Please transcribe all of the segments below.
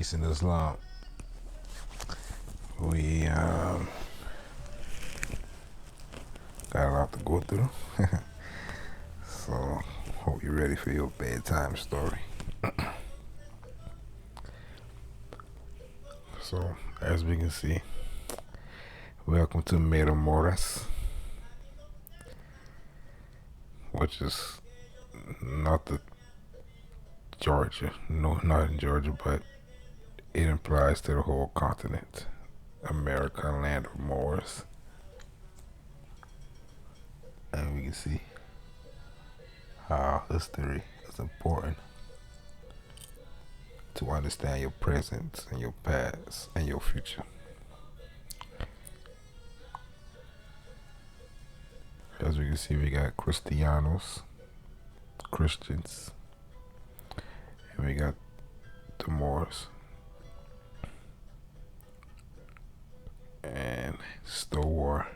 Peace in Islam. We got a lot to go through. So hope you're ready for your bedtime story. So as we can see, welcome to Metamoras, which is not the Georgia. No, not in Georgia, but it implies to the whole continent. America, land of Moors. And we can see how history is important to understand your present and your past and your future. As we can see, we got Cristianos, Christians, and we got the Moors. And still war.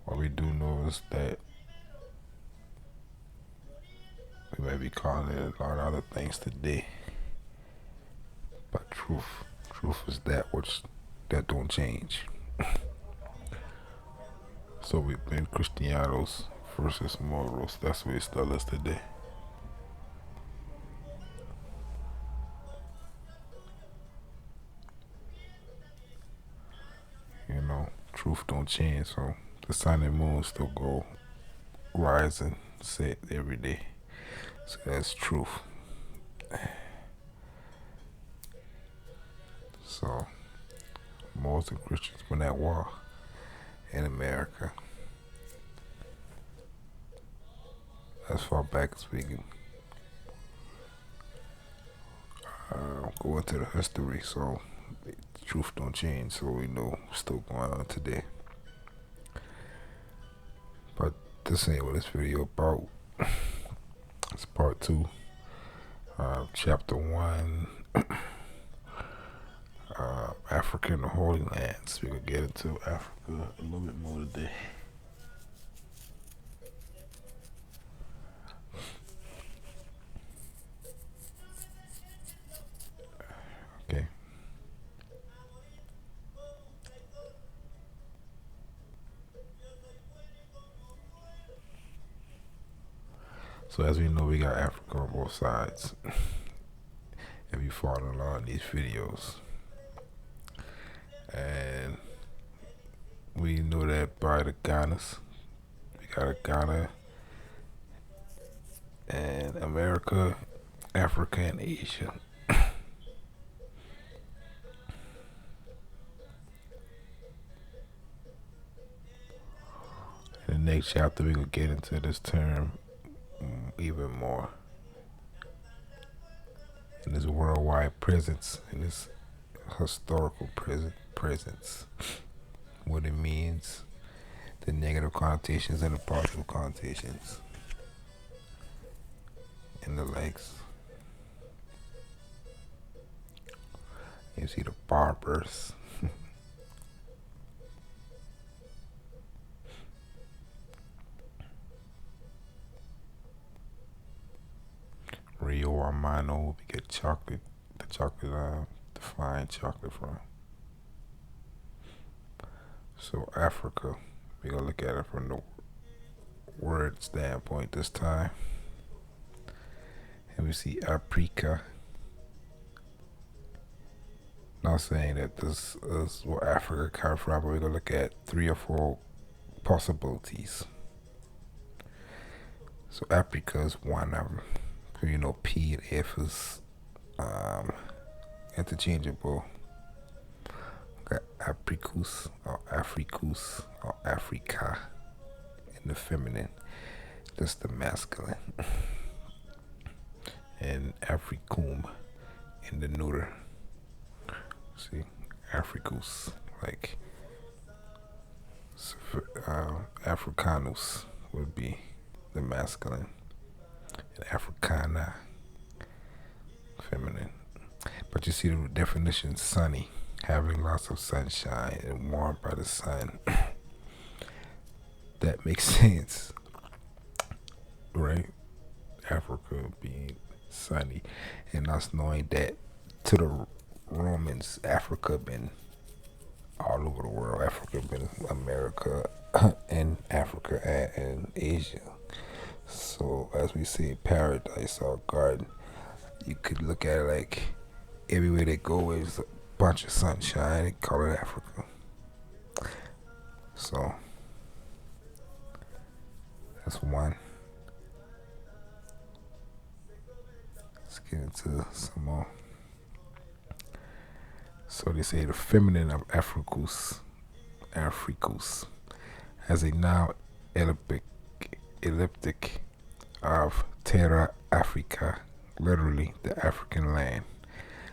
What we do know is that we may be calling it a lot of other things today, but truth is that which that don't change. So we've been Cristianos versus Moros. That's what it still is today. You know, truth don't change. So the sun and moon still go rise and set every day. So that's truth. So Moors and Christians were at war in America as far back as we can go into the history. So the truth don't change. So we know it's still going on today. But this ain't what this video about. It's part 2, chapter 1, Africa and the Holy Lands. We're gonna get into Africa a little bit more today. Okay. So as we know, we got Africa on both sides. If you follow along these videos, and we know that by the Ghanas, we got a Ghana and America, Africa, and Asia. In the next chapter, we're gonna get into this term even more. In this worldwide presence, in this historical presence, what it means, the negative connotations and the positive connotations, and the likes. You see the barbers. Rio Armano, we get chocolate, the fine chocolate from. So Africa, we're gonna look at it from the word standpoint this time. And we see Africa. Not saying that this is where Africa comes from, but we're gonna look at 3 or 4 possibilities. So Africa is one of them. You know, P and F is interchangeable. Got Africus or Africus or Africa in the feminine. That's the masculine. And Africum in the neuter. See, Africus, like Africanus would be the masculine. And Africana, feminine. But you see the definition: sunny, having lots of sunshine and warmed by the sun. That makes sense. right? Africa being sunny, and us knowing that to the Romans, Africa been all over the world. Africa been America and Africa and Asia. So as we say, paradise or garden, you could look at it like everywhere they go is a bunch of sunshine. They call it Africa. So that's one. Let's get into some more. So they say the feminine of Africus, has a noun elliptic of Terra Africa, literally the African land.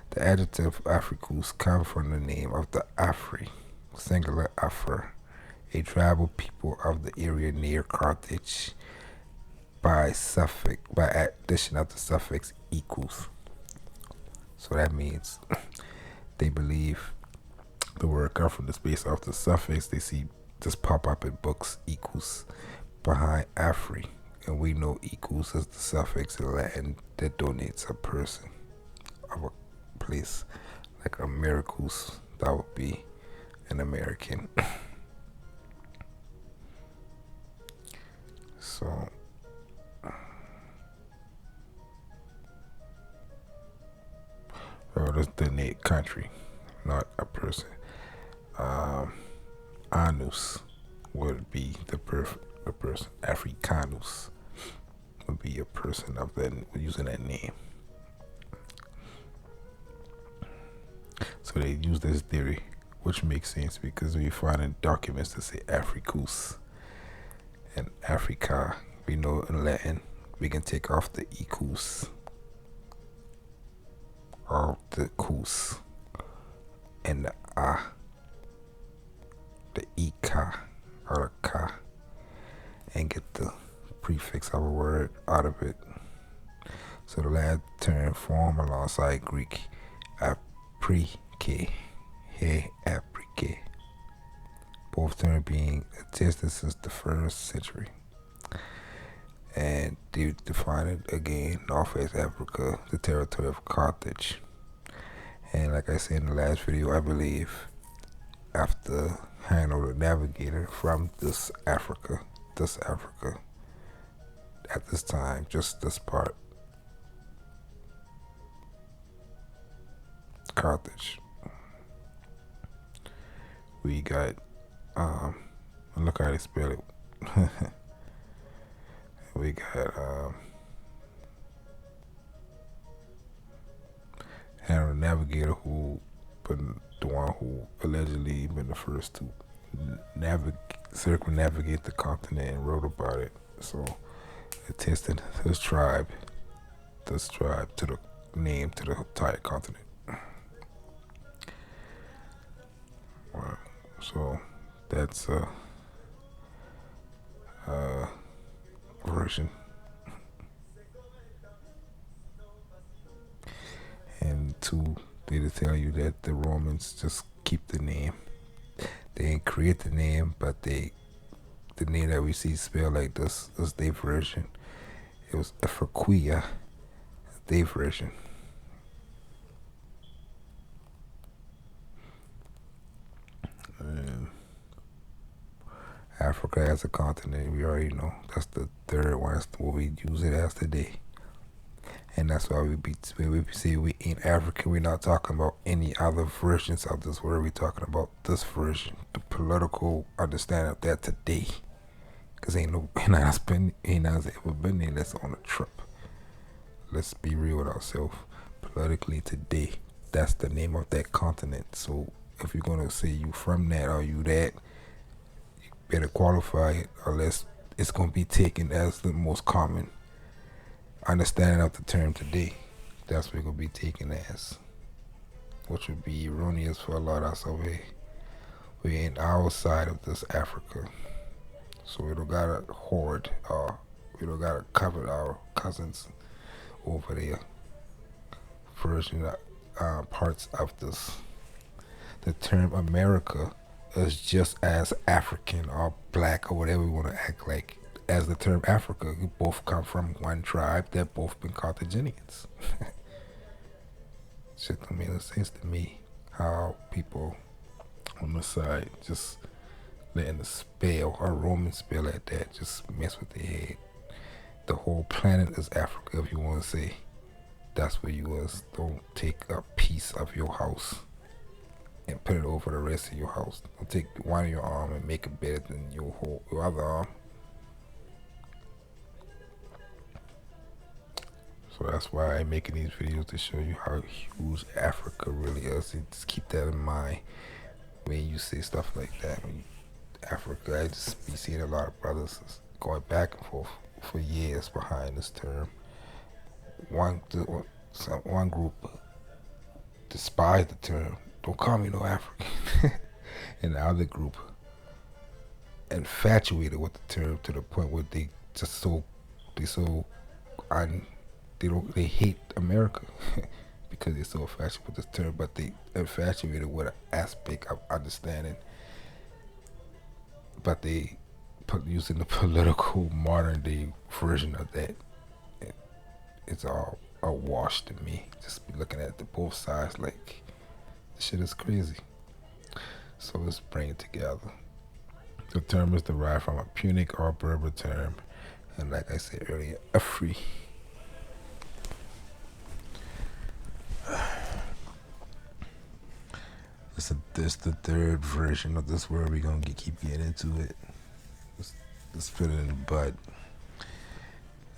The adjective Africus comes from the name of the Afri, singular Afar, a tribal people of the area near Carthage, by addition of the suffix equals. So that means they believe the word comes from the space of the suffix they see just pop up in books equals behind Afri. And we know equals is the suffix in Latin that donates a person of a place. Like Americus, that would be an American. So that's donate country, not a person. Anus would be the person. Africanus would be a person of that using that name. So they use this theory, which makes sense because we find in documents that say Africus and Africa. We know in Latin we can take off the ecus or the cus and the a, the eka or the ka, and get the prefix of a word out of it. So the Latin term form alongside Greek aprike, he aprike, both terms being attested since the 1st century. And they define it again, Northwest Africa, the territory of Carthage. And like I said in the last video, I believe after handle the navigator from this Africa, at this time, just this part, Carthage. We got, look how they spell it. We got, Henry Navigator, who been the one who allegedly been the first to circumnavigate the continent and wrote about it. So attested this tribe to the name to the entire continent. Wow. So that's a version. And two, they just tell you that the Romans just keep the name. They didn't create the name, but the name that we see spelled like this is their version. It was Afriquia, their version. And Africa as a continent, we already know that's the third one. That's what we use it as today. And that's why when we say we ain't African, we're not talking about any other versions of this word. We're talking about this version, the political understanding of that today. Because ain't ever been there that's on a trip. Let's be real with ourselves. Politically today, that's the name of that continent. So if you're going to say you from that or you that, you better qualify it, unless it's going to be taken as the most common understanding of the term today. That's what it's going to be taken as, which would be erroneous for a lot of us over here. We're in our side of this Africa, so we don't gotta hoard or we don't gotta cover our cousins over there version parts of this. The term America is just as African or black or whatever we want to act like as the term Africa, you both come from one tribe. They've both been Carthaginians. Shit don't make no sense to me how people on the side just letting a spell, a Roman spell at that, just mess with their head. The whole planet is Africa, if you want to say that's where you was. Don't take a piece of your house and put it over the rest of your house. Don't take one of your arm and make it better than your other arm. So that's why I'm making these videos, to show you how huge Africa really is. And just keep that in mind when you say stuff like that. When Africa, I just be seeing a lot of brothers going back and forth for years behind this term. One group despise the term. Don't call me no African. And the other group infatuated with the term to the point where they just they hate America because they're so infatuated with this term, but they infatuated with an aspect of understanding, but they using the political modern day version of that. It's all a wash to me. Just be looking at the both sides like this shit is crazy. So let's bring it together. The term is derived from a Punic or Berber term, and like I said earlier, Afri. This the third version of this word. We're gonna keep getting into it. Let's put it in the bud.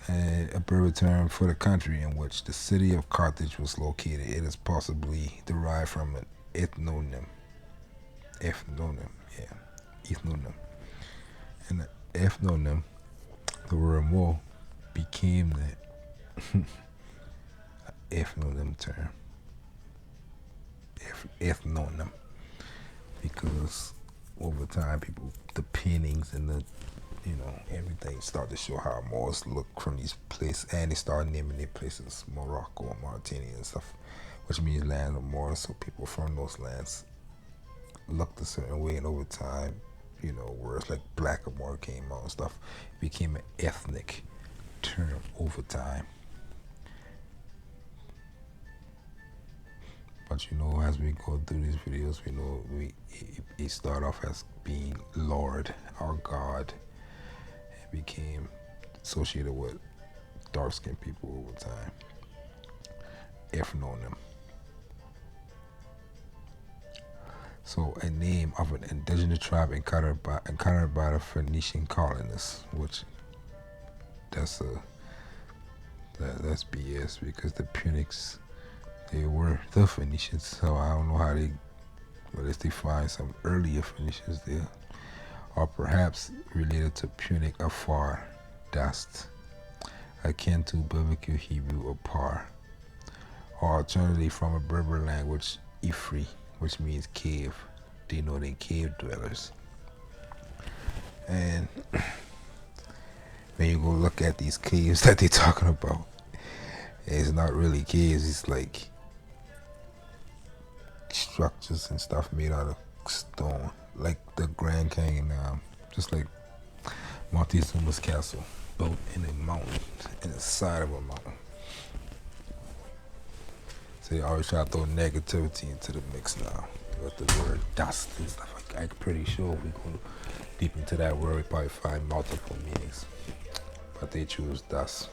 And a Berber term for the country in which the city of Carthage was located. It is possibly derived from an ethnonym. Ethnonym. And the ethnonym, the word mo, became the ethnonym term. Ethnonym. Because over time, the paintings and the, everything started to show how Moors look from these places, and they started naming their places Morocco and Mauritania and stuff, which means land of Moors. So people from those lands looked a certain way, and over time, words like black or Moor came out and stuff. It became an ethnic term over time. But as we go through these videos, we know it started off as being Lord, our God. It became associated with dark-skinned people over time. Ethnonym. So a name of an indigenous tribe encountered by the Phoenician colonists, which that's BS, because the Punics, they were the Phoenicians. So I don't know how unless they find some earlier Phoenicians there, or perhaps related to Punic Afar, Dast, akin to biblical Hebrew or Par, or alternatively from a Berber language, Ifri, which means cave, denoting cave dwellers. And when you go look at these caves that they're talking about, it's not really caves, it's like structures and stuff made out of stone, like the Grand Canyon, just like Montezuma's castle, built in a mountain, in the side of a mountain. So they always try to throw negativity into the mix now with the word dust and stuff like that. I'm pretty sure if we go deep into that word, we probably find multiple meanings, but they choose dust.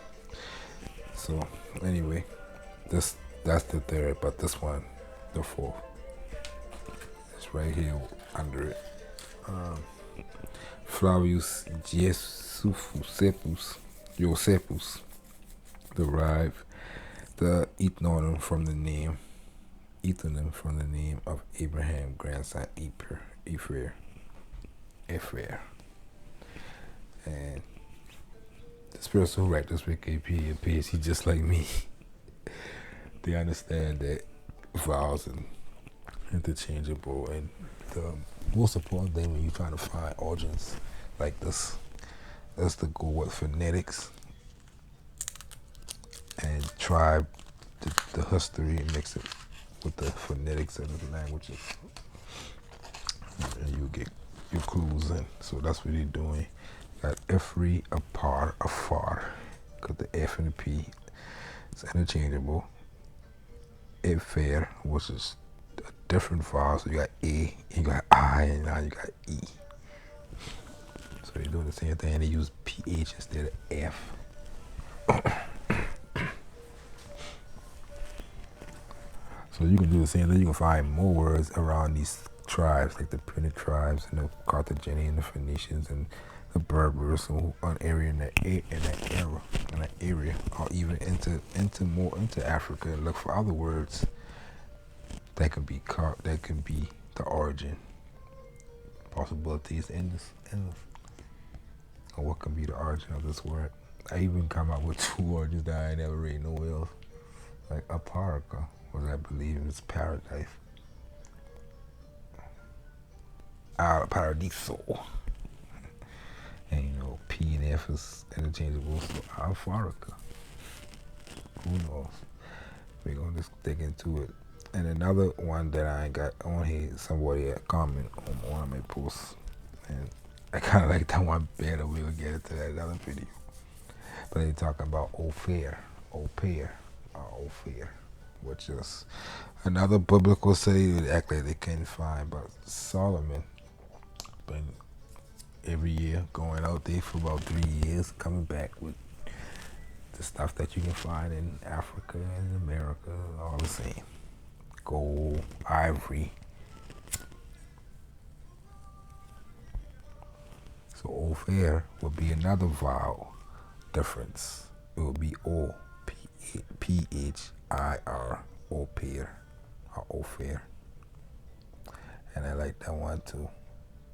So anyway, that's the third, but this one, the fourth, it's right here under it. Flavius Josephus derived the ethnonym from the name of Abraham's grandson Ephraim. And this person who wrote this Wikipedia page, he just like me. They understand that vowels are interchangeable, and the most important thing when you're trying to find origins like this is to go with phonetics and try the history and mix it with the phonetics of the languages, and you get your clues in. So that's what they're doing. Got Ifri, Apar, Afar. Because the F and the P is interchangeable. Ifair, which is a different vowel. So you got A, you got I, and now you got E. So they're doing the same thing. They use PH instead of F. So you can do the same thing. You can find more words around these tribes, like the Punic tribes and the Carthaginian, the Phoenicians, and the Berbers, who an area in that area, or even into Africa, and look for other words that can be the origin possibilities or what can be the origin of this word. I even come up with two origins that I never read nowhere else, like Aparika, which I believe is paradise. Paradiso. And P and F is interchangeable, so Alpharica. Who knows? We're gonna just dig into it. And another one that I got on here, somebody had comment on one of my posts, and I kind of like that one better. We'll get into that another video. But they talking about Ophir, which is another biblical city that act like they couldn't find. But Solomon been every year going out there for about 3 years, coming back with the stuff that you can find in Africa and America, all the same. Gold, ivory. So Ophir would be another vowel difference. It would be O-P-H-I-R, Ophir, or Ophir. And I like that one too.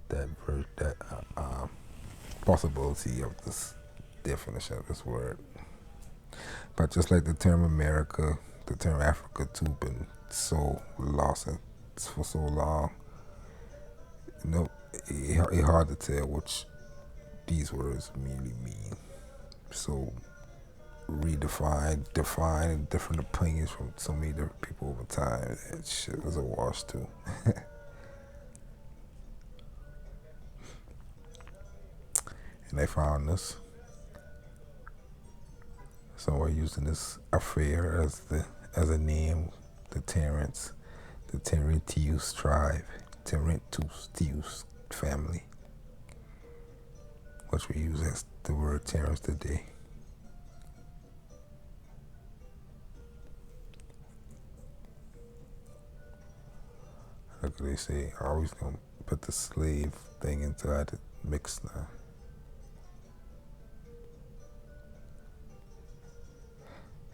That possibility of this definition of this word. But just like the term America, the term Africa too been so lost for so long. It's hard to tell which these words really mean. So define, and different opinions from so many different people over time. That shit was a wash too. And they found this. So we're using this affair as a name. The Terentius tribe, Terentius family, which we use as the word Terence today. Look, they say I always gonna put the slave thing inside the mix now.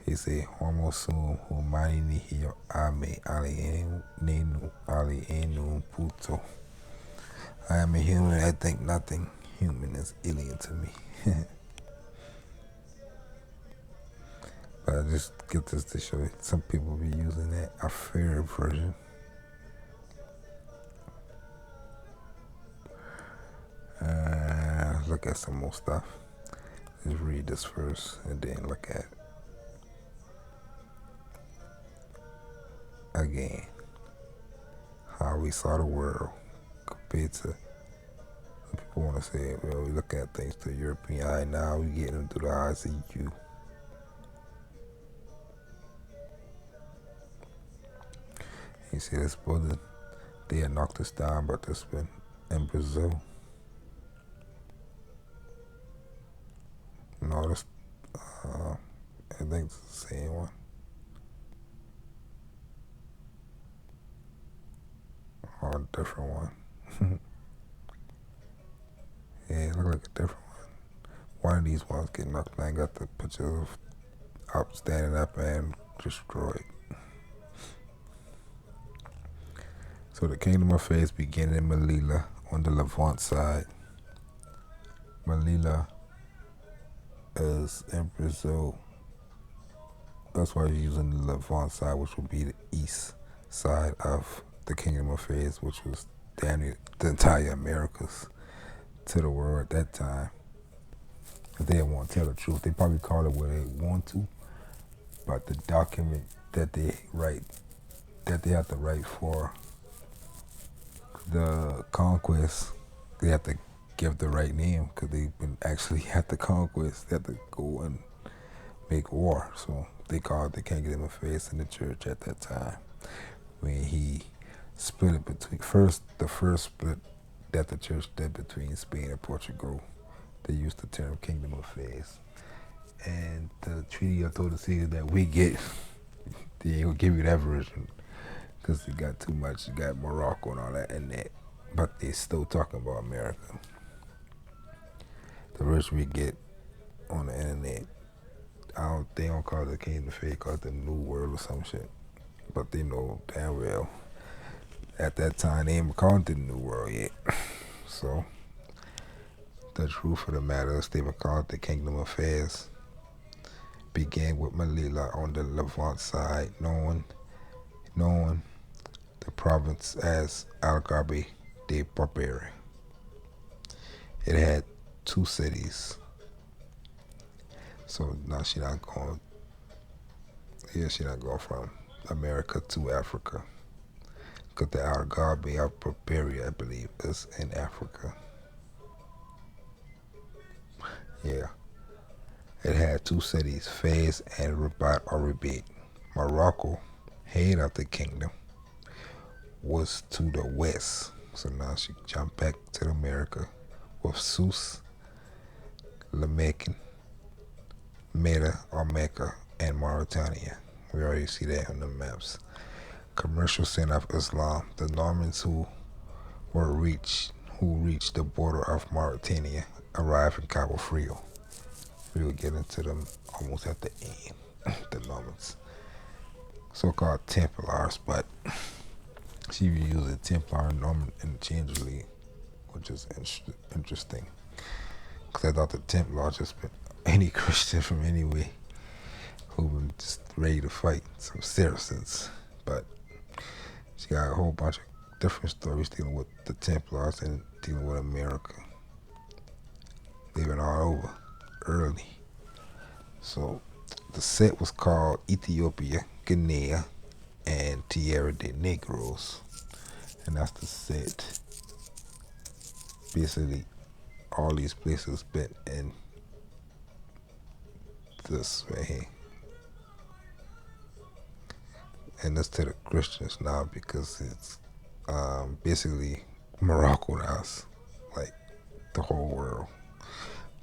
He say Homo sum humani nihil ame alienum puto. I am a human. I think nothing human is alien to me. But I just get this to show you. Some people be using that affair version. Look at some more stuff. Let's read this first and then look at again how we saw the world compared to people want to say, well, we look at things through European eye. Now we get them through the eyes of you. He said this brother, they had knocked us down, but this been in Brazil. No, this, I think it's the same one. Or a different one. Yeah, it looked like a different one. One of these ones getting knocked down got the picture of up standing up and destroyed. So the kingdom of faith began in Melilla on the Levant side. Melilla is in Brazil. That's why you're using the Levant side, which would be the east side of the kingdom of faith, which was damn near the entire Americas to the world at that time. If they didn't want to tell the truth, they probably call it what they want to. But the document that they have to write for the conquest, they have to give the right name because they've been actually at the conquest. They had to go and make war. So they called the Kingdom of Faith in the church at that time when he split it between the first split that the church did between Spain and Portugal. They used the term Kingdom of Faith. And the Treaty of Tordesillas that we get, they ain't gonna give you that version because it got too much. You got Morocco and all that in that, but they still talking about America. The version we get on the internet, they don't call it the Kingdom of Faith, call it the New World or some shit. But they know damn well at that time they ain't called it the New World yet. So the truth of the matter is they were called the Kingdom of Fez. Began with Melilla on the Levant side, knowing the province as Algarve de Barbary. It had two cities. So now she not going from America to Africa. Because the Algarve of Barbaria, I believe, is in Africa. Yeah. It had two cities, Fez and Rabat or Rabat. Morocco, head of the kingdom, was to the west. So now she jumped back to America with Sousse, Lamekin, Meta or Mecca, and Mauritania. We already see that on the maps. Commercial center of Islam. The Normans who reached the border of Mauritania arrived in Cabo Frio. We will get into them almost at the end. The Normans, so-called Templars, but she uses Templar and Norman interchangeably, which is interesting. Because I thought the Templars just been any Christian from anywhere who been just ready to fight some Saracens. But she got a whole bunch of different stories dealing with the Templars and dealing with America. They've been all over early. So the set was called Ethiopia, Guinea, and Tierra de Negros. And that's the set. Basically, all these places been in this right here. And that's to the Christians now because it's basically Morocco now, like the whole world.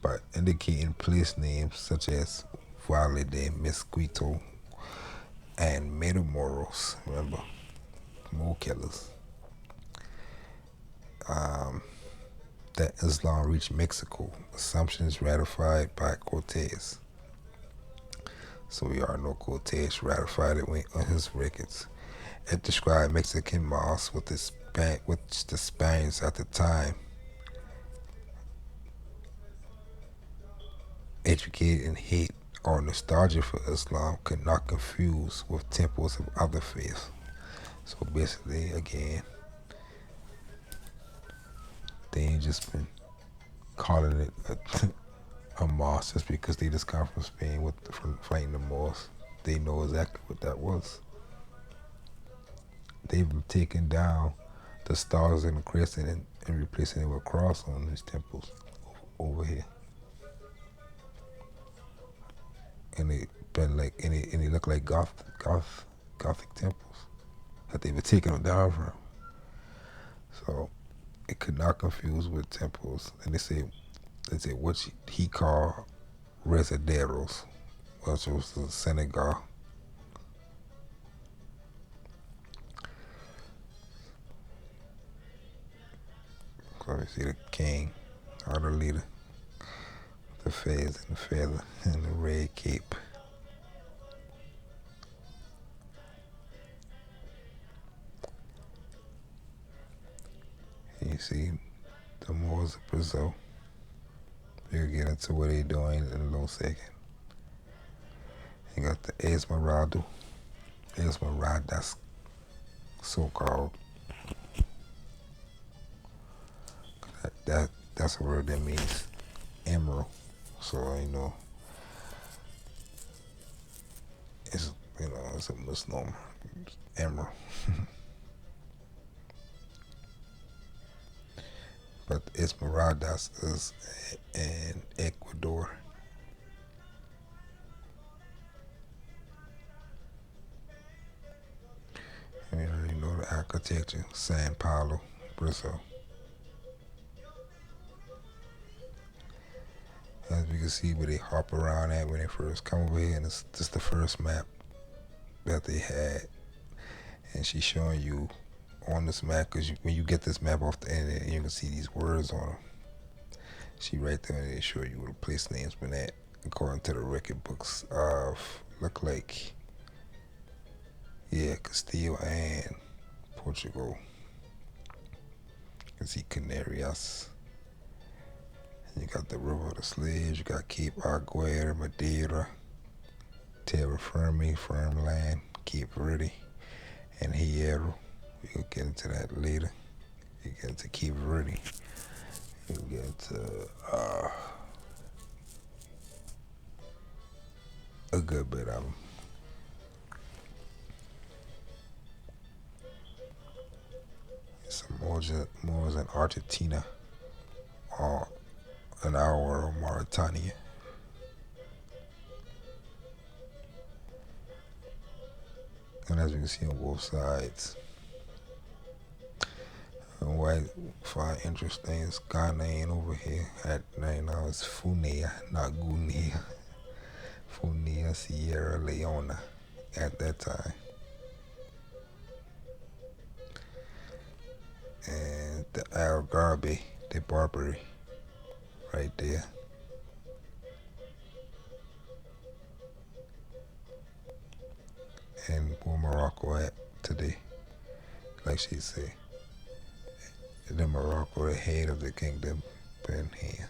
But indicating place names such as Valle de Mesquito and Matamoros, remember, mole killers. That Islam reached Mexico, assumptions ratified by Cortez. So we already know Cortez ratified it on his records. It described Mexican mosques which the Spaniards at the time educated in hate or nostalgia for Islam could not confuse with temples of other faiths. So basically, again, they ain't just been calling it a mosque just because they just come from Spain from fighting the Moors. They know exactly what that was. They've been taking down the stars and the crescent and replacing it with a cross on these temples over here. And they been like, and they look like Gothic temples that they were taking them down from. So it could not confuse with temples. And they say what he called resideros, which was the Senegal. So we see the king or the leader, the fez and the feather and the red cape. And you see the Moors of Brazil. We'll get into what they're doing in a little second. You got the Esmeraldas, so-called. That's a word that means emerald. So it's it's a misnomer. Emerald. but Esmeraldas is in Ecuador. You know the architecture, San Paulo, Brazil. As we can see where they hop around at when they first come over here, and it's just the first map that they had. And she's showing you on this map, because when you get this map off the internet, you can see these words on them. She right there and they show you where the place names been at, according to the record books of, look like, yeah, Castile and Portugal. You can see Canarias. You got the River of the Slaves, you got Cape Aguirre, Madeira, Terra Firme, Firm Land, Cape Verde, and Hierro. We'll get into that later. You get into Cape Verde. You get into a good bit of them. Some Moors in Argentina, or an hour of Mauritania. And as you can see on both sides, and what I find interesting is Ghana ain't over here. At right now it's Funea, not Gunea. Funea, Sierra Leone at that time. And the Algarve, the Barbary, right there. And where Morocco at today, like she said. The Morocco, the head of the kingdom, been here.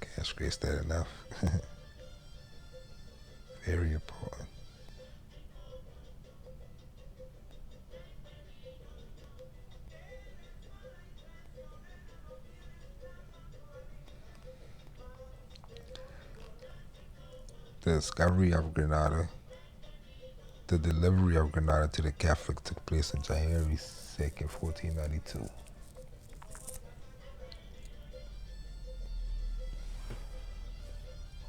Can't stress that enough. Very important. The discovery of Granada, the delivery of Granada to the Catholics took place on January 2nd, 1492.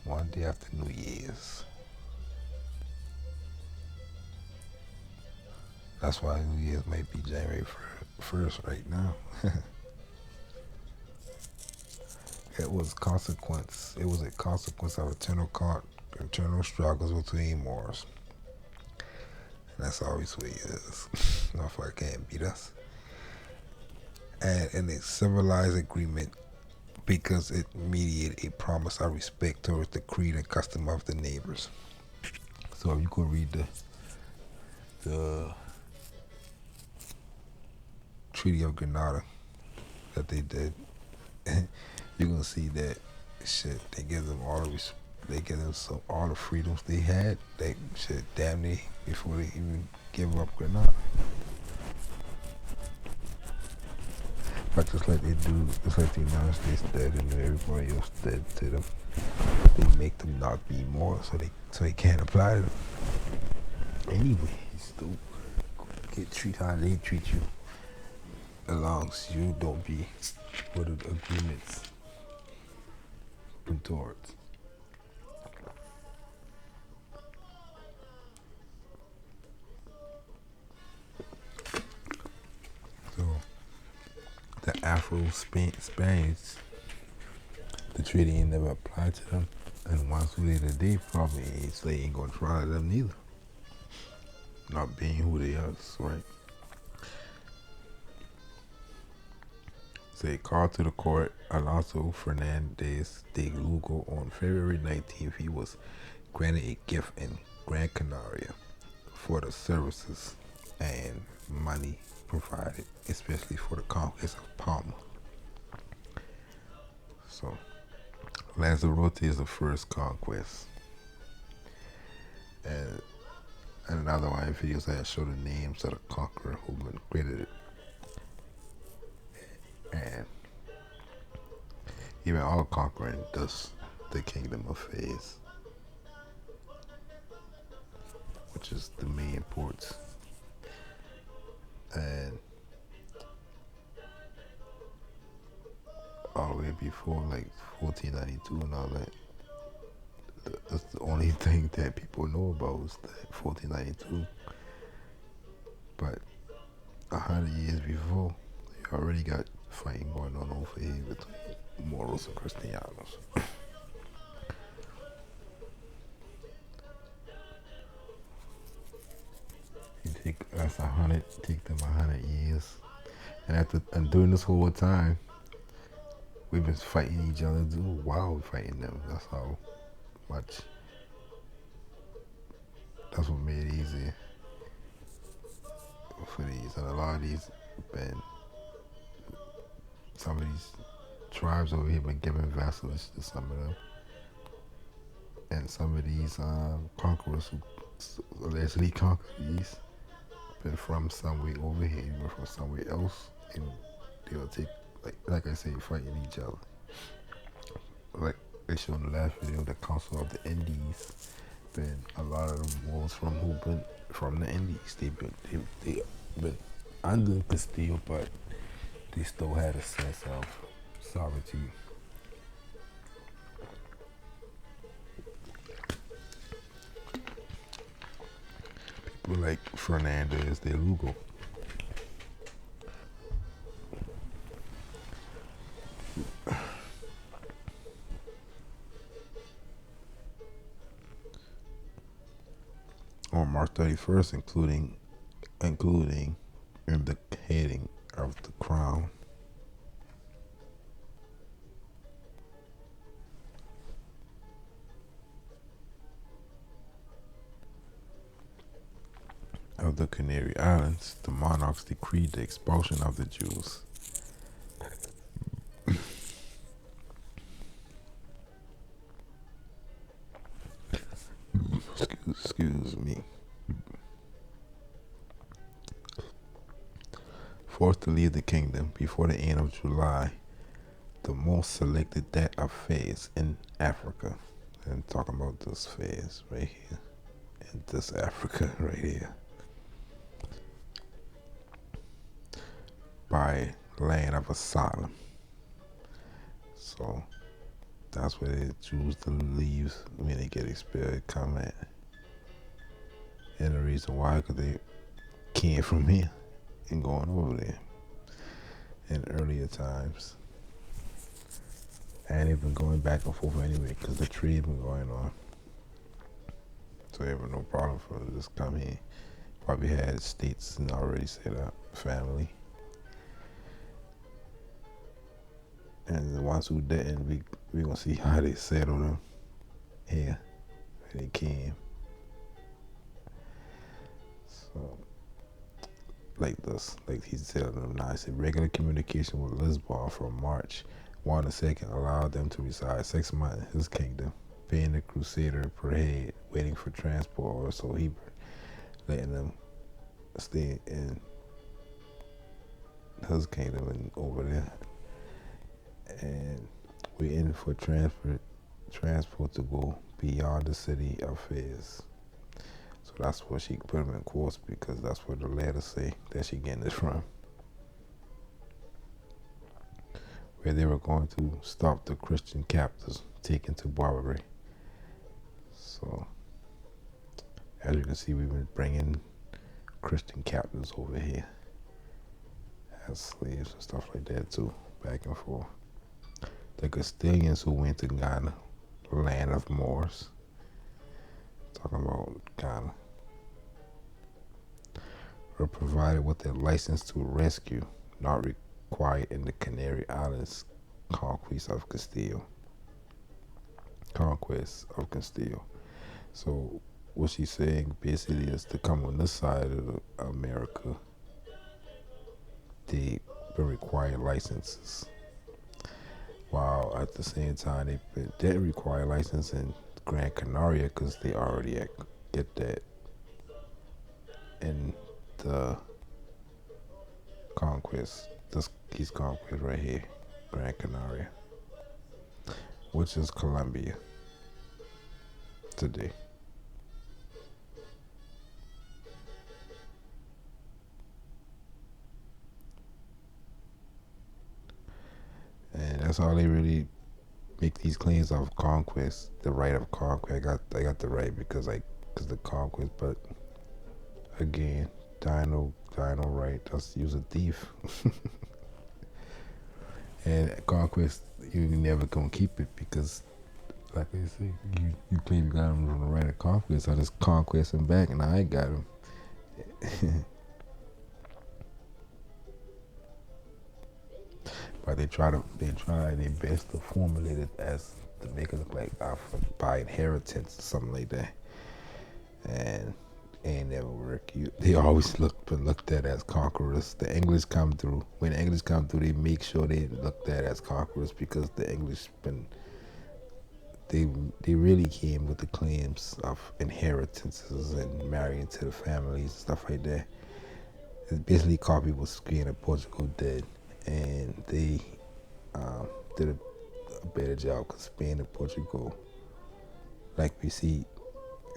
One day after New Year's. That's why New Year's might be January 1st right now. It was a consequence of eternal struggles between Moors. And that's always what it is. Motherfucker can't beat us. And a civilized agreement, because it mediated a promise of respect towards the creed and custom of the neighbors. So if you could read the Treaty of Granada that they did, you're gonna see that shit. They give them all all the freedoms they had. They shit damn near before they even give up Granada. But just like they do, just like the United States did, and everybody else did to them, they make them not be more, so they can't apply to them. Anyway, you still get treated how they treat you, as long as you don't be what the agreements towards. So the Afro-Spaniards, the treaty ain't never applied to them, and once who they probably ain't gonna try them neither. Not being who they are, right? So he called to the court Alonso Fernandez de Lugo on February 19th. He was granted a gift in Gran Canaria for the services and money provided, especially for the conquest of Palma. So Lanzarote is the first conquest. And another one of videos that show the names of the conqueror who been credited. And even all conquering does the kingdom of Fez, which is the main ports. And like before, like 1492 and all that. That's the only thing that people know about is that 1492. But 100 years before, you already got fighting going on over here between Moros and Cristianos. You take that's 100, take them 100 years, and during this whole time, we've been fighting each other too while we're fighting them. That's how much. That's what made it easy for these, and a lot of these been some of these tribes over here been giving vassalage to some of them, and some of these conquerors who allegedly conquered these been from somewhere over here, even from somewhere else, and they'll take like I say, fighting each other. Like they showed in the last video, the Council of the Indies. Been a lot of the Moors from who been from the Indies. They been under Castile, but they still had a sense of sovereignty. People like Fernandez de Lugo. On March 31st, including in the heading of the crown. Of the Canary Islands, the monarchs decreed the expulsion of the Jews. Excuse me. Forced to leave the kingdom before the end of July, the most selected that of Fez in Africa. And talking about this Fez right here, and this Africa right here. By land of asylum. So that's where they choose to leave when they get expelled, come at. And the reason why, because they came from here and going over there in earlier times. And they've been going back and forth anyway, because the trade been going on. So they have no problem for them to just come here. Probably had states and already set up, family. And the ones who didn't, we gonna see how they settle them here when they came. So, like this, like he's telling them now, he said regular communication with Lisbon from March 1 to 2nd allowed them to reside 6 months in his kingdom, paying the crusader per head, waiting for transport, or so he letting them stay in his kingdom and over there. And we're in for transport to go beyond the city of Fez. So that's what she put him in quotes, because that's where the letters say that she getting this from. Where they were going to stop the Christian captives taken to Barbary. So as you can see, we've been bringing Christian captives over here as slaves and stuff like that too, back and forth. The Castilians who went to Ghana, land of Moors, talking about Ghana, were provided with a license to rescue, not required in the Canary Islands conquest of Castile. So what she's saying basically is to come on this side of America, they've been required licenses. While at the same time they didn't require license in Gran Canaria, because they already get that in the conquest, these conquest right here, Gran Canaria, which is Colombia today. And That's all they really make these claims of conquest, the right of conquest. I got the right because the conquest, but again, Dino right. Just use a thief, and conquest you never gonna keep it because, like I say, you claim you got him on the right of conquest. I just conquest him back, and I ain't got him. But they try their best to formulate it as to make it look like by inheritance or something like that, and it ain't never work. They always looked at as conquerors. The English come through. When the English come through, they make sure they looked at as conquerors because the English been they really came with the claims of inheritances and marrying to the families and stuff like that. It basically copy what Spain and Portugal did, and they did a better job because Spain and Portugal, like we see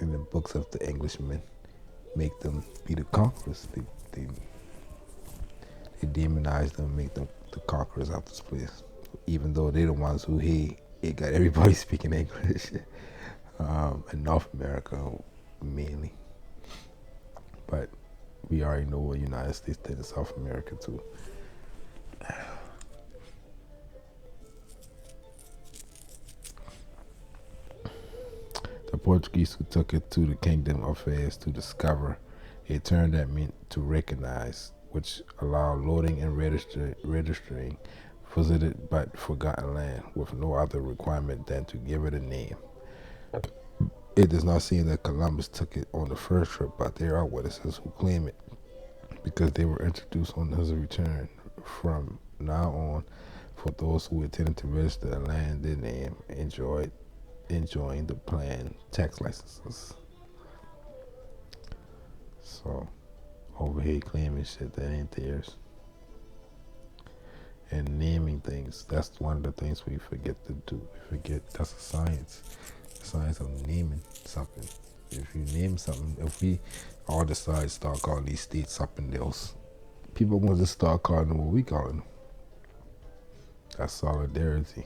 in the books of the Englishmen, make them be the conquerors. They demonize them, make them the conquerors of this place, even though they're the ones who it got everybody speaking English in North America mainly. But we already know what United States did in South America too. The Portuguese who took it to the kingdom of Fez to discover a term that meant to recognize, which allowed loading and registering visited but forgotten land with no other requirement than to give it a name. It does not seem that Columbus took it on the first trip, but there are witnesses who claim it because they were introduced on his return. From now on, for those who intended to register the land, their name enjoying the planned tax licenses. So over here claiming shit that ain't theirs. And naming things, that's one of the things we forget to do. We forget that's a science. The science of naming something. If you name something, if we all decide to start calling these states something else, people want to start calling them what we calling them. That's solidarity.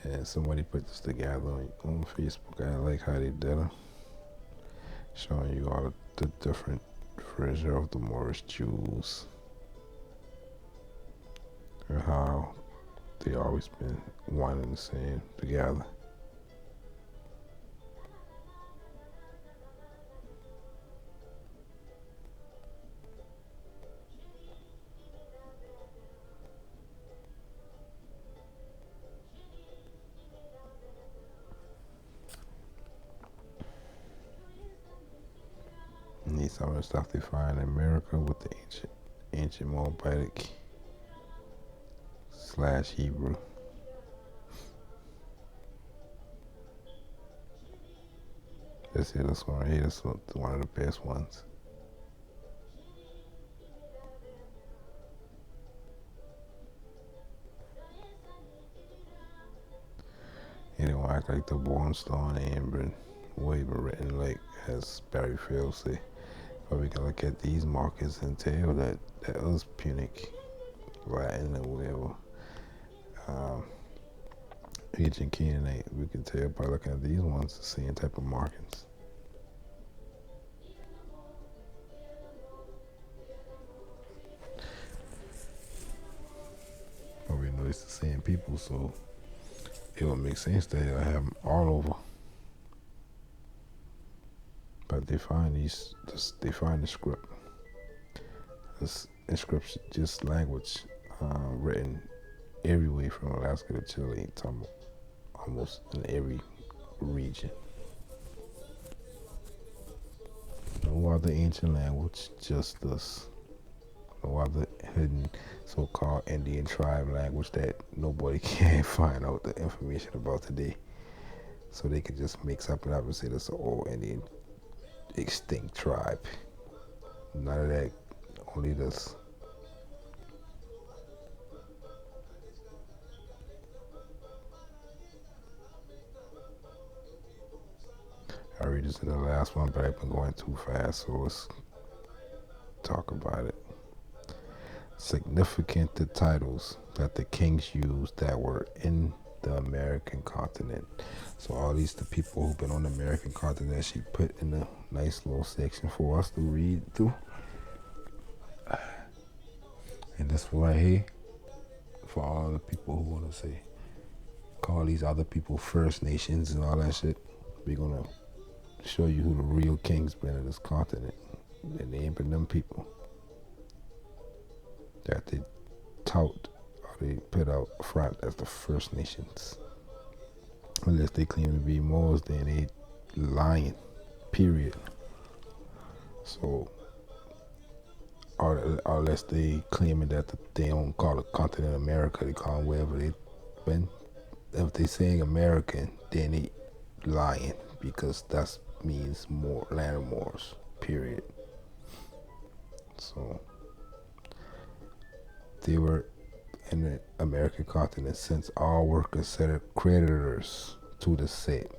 And somebody put this together on Facebook. I like how they did it, showing you all the different versions of the Moorish Jews and how they always been one and the same together. And these some of the stuff they find in America with the ancient Moabitic / Hebrew. This one right here. This is one of the best ones. They don't act like the Bornstone and Weber written like as Barry Field say. But we can look at these markers and tell that was Punic, Latin, or whatever. Ancient Canaanite, we can tell by looking at these ones, the same type of markings. But we know it's the same people, so it would make sense that I have them all over. But they find they find the script, this inscription, just language written everywhere from Alaska to Chile, almost in every region. No other ancient language, just this. No other hidden so-called Indian tribe language that nobody can find out the information about today. So they can just make something up and say this is an old Indian extinct tribe. None of that, only this. I read this in the last one, but I've been going too fast, so let's talk about it. significant the titles that the kings used that were in the American continent. So all these the people who've been on the American continent, she put in a nice little section for us to read through. And this one right here, for all the people who want to say, call these other people First Nations and all that shit, we're gonna show you who the real kings been in this continent. And they ain't been them people that they tout or they put out front as the First Nations. Unless they claim to be Moors, then they lying. Period. So, or unless they claiming that they don't call the continent America, they call it wherever they been. If they saying American, then they lying because that means more land of Moors. Period. So they were in the American continent since all were considered creditors to the set.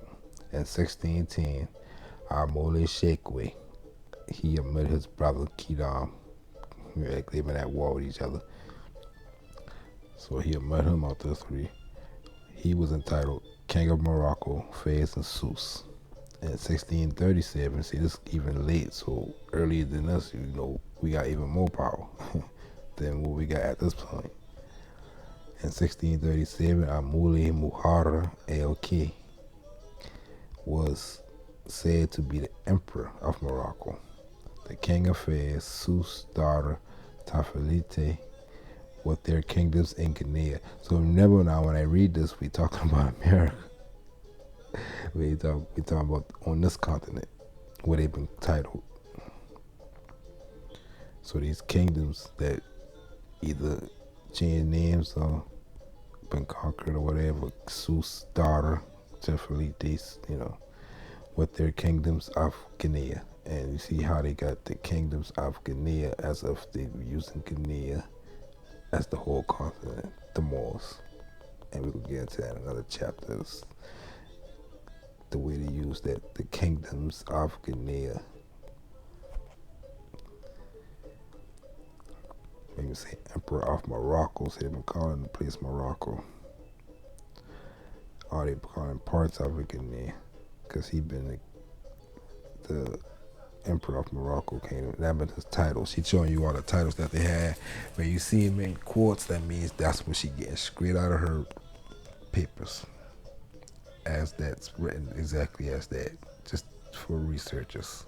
In 1610, Amole Shekwe, he met his brother Kidam. Like they've been at war with each other. So he met him out the three. He was entitled King of Morocco, Fez, and Sousse. In 1637, see this even late, so earlier than us, we got even more power than what we got at this point. In 1637, Amuli Muhara El-K was said to be the emperor of Morocco. The king of Fez, Sousse' daughter, Tafilite, with their kingdoms in Guinea. So remember now, when I read this, we talking about America. we talking about on this continent, where they've been titled. So these kingdoms that either change names or been conquered or whatever, Sousse' daughter, Tafilite, with their kingdoms of Guinea. And you see how they got the kingdoms of Guinea as if they were using Guinea as the whole continent, the Moors. And we will get into that in another chapters. The way they use that, the kingdoms of Guinea. Maybe say Emperor of Morocco, so they've been calling the place Morocco. Or they've been calling parts of it Guinea, because he been the Emperor of Morocco came. That been his title. She showing you all the titles that they had. When you see him in quotes, that means that's what she getting straight out of her papers. As that's written exactly as that. Just for researchers.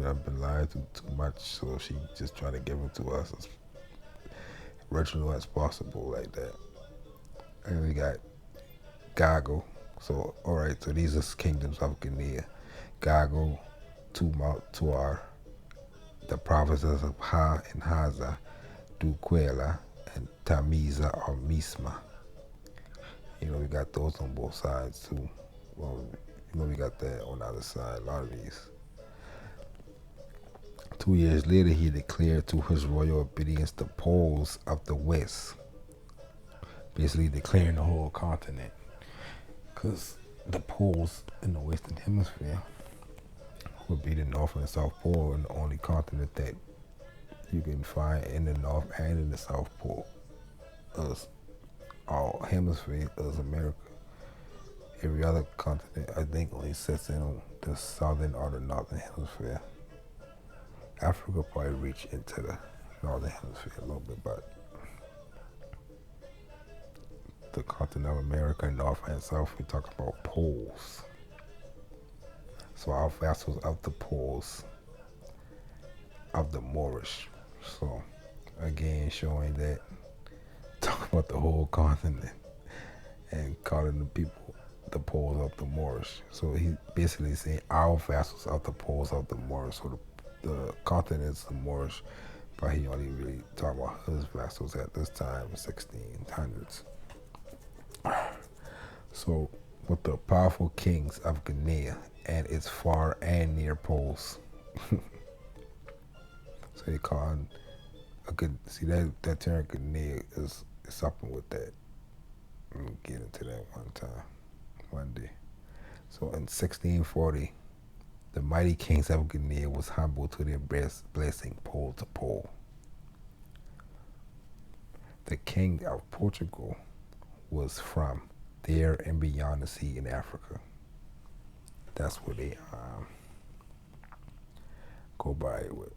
I've been lied to too much, so she just trying to give them to us as original as possible, like that. And we got Gago. So, alright, so these are kingdoms of Guinea. Gago, Tumalt, Tuar, the provinces of Ha and Haza, Duquela, and Tamiza or Misma. We got those on both sides too. Well, we got that on the other side, a lot of these. 2 years later, he declared to his royal obedience the poles of the West, basically declaring the whole continent. Because the poles in the Western Hemisphere would be the North and the South Pole, and the only continent that you can find in the North and in the South Pole. All hemisphere is America. Every other continent, I think, only sits in the southern or the northern hemisphere. Africa probably reach into the northern hemisphere a little bit, but the continent of America, North and South, we talk about poles. So our vassals of the poles of the Moorish. So again, showing that, talking about the whole continent and calling the people the poles of the Moorish. So he basically saying our vassals of the poles of the Moorish. So the continent is the Moorish, but he only really talking about his vassals at this time, 1600s. So with the powerful kings of Guinea and its far and near poles. So they call a good, see that term Guinea is something with that. We'll get into that one day. So in 1640, the mighty kings of Guinea was humbled to their blessing pole to pole. The king of Portugal was from there and beyond the sea in Africa. That's what they go by it with.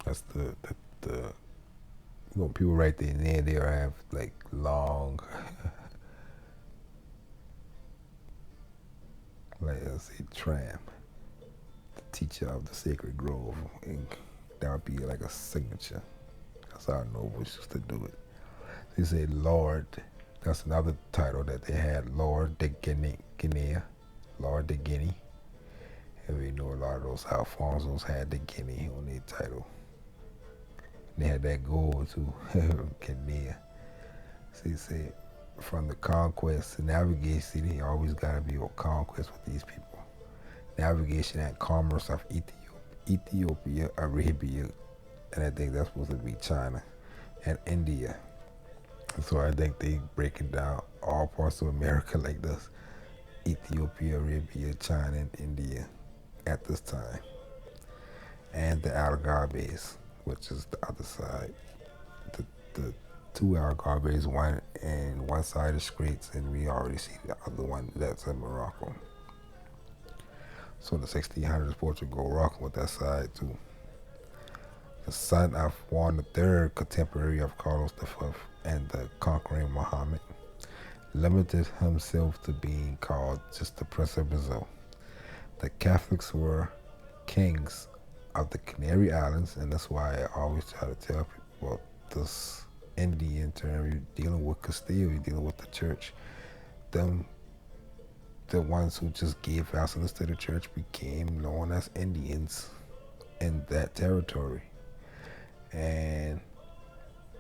That's the people right there and there, they'll have like long, like let's say, tram, the teacher of the sacred grove, and that would be like a signature. That's how nobles used to do it. They say Lord. That's another title that they had, Lord de Guinea, Lord de Guinea. And we know a lot of those Alfonsos had the Guinea on their title. And they had that gold too, Guinea. So he said, from the conquest to navigation, you always got to be on conquest with these people. Navigation and commerce of Ethiopia, Arabia, and I think that's supposed to be China, and India. And so I think they breaking down all parts of America like this: Ethiopia, Arabia, China, and India at this time, and the Algarves, which is the other side. The two Algarves, one side is Straits, and we already see the other one that's in Morocco. So in the 1600s, Portugal rocking with that side too. The son of Juan III, contemporary of Carlos V and the conquering Muhammad, limited himself to being called just the Prince of Brazil. The Catholics were kings of the Canary Islands, and that's why I always try to tell people this Indian term, you're dealing with Castile, you're dealing with the church. Them, the ones who just gave vassals to the church became known as Indians in that territory. And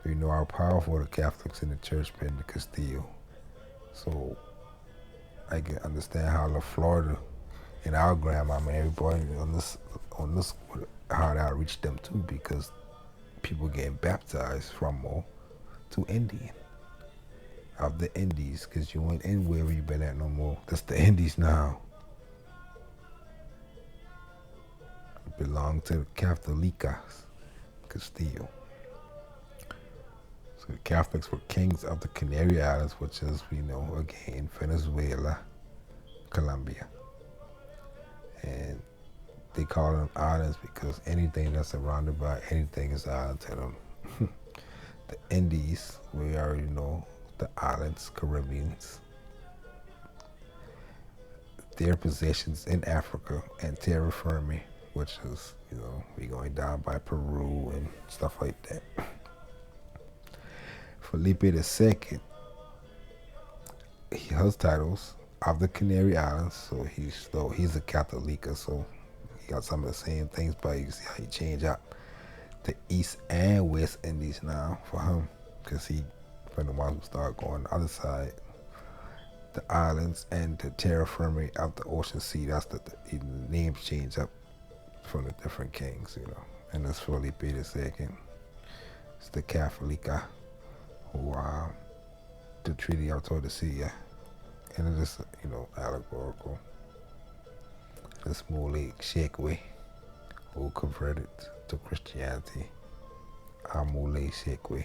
we know how powerful the Catholics in the church been in Castile. So I can understand how La Florida and our grandmama and everybody on this how that reached them too, because people getting baptized from Mo to Indian of the Indies, because you ain't anywhere where you been at no more. That's the Indies now. It belong to the Catholicas, Castile. So the Catholics were kings of the Canary Islands, which is, we know, again, Venezuela, Colombia. And they call them islands because anything that's surrounded by anything is island to them. The Indies, we already know the islands, Caribbeans, their possessions in Africa, and terra firma, which is, we going down by Peru and stuff like that. Felipe II, his titles of the Canary Islands, so he's a Catholic, so he got some of the same things, but you see how he changed up the East and West Indies now for him, because he from the ones who start going the other side, the islands and the terra firma of the ocean sea. That's the names change up from the different kings, and that's Felipe II. It's the Catholica, who the Treaty of Tordesillas, and it is allegorical. This Mole Shekwe, who converted to Christianity, Amule Shekwe.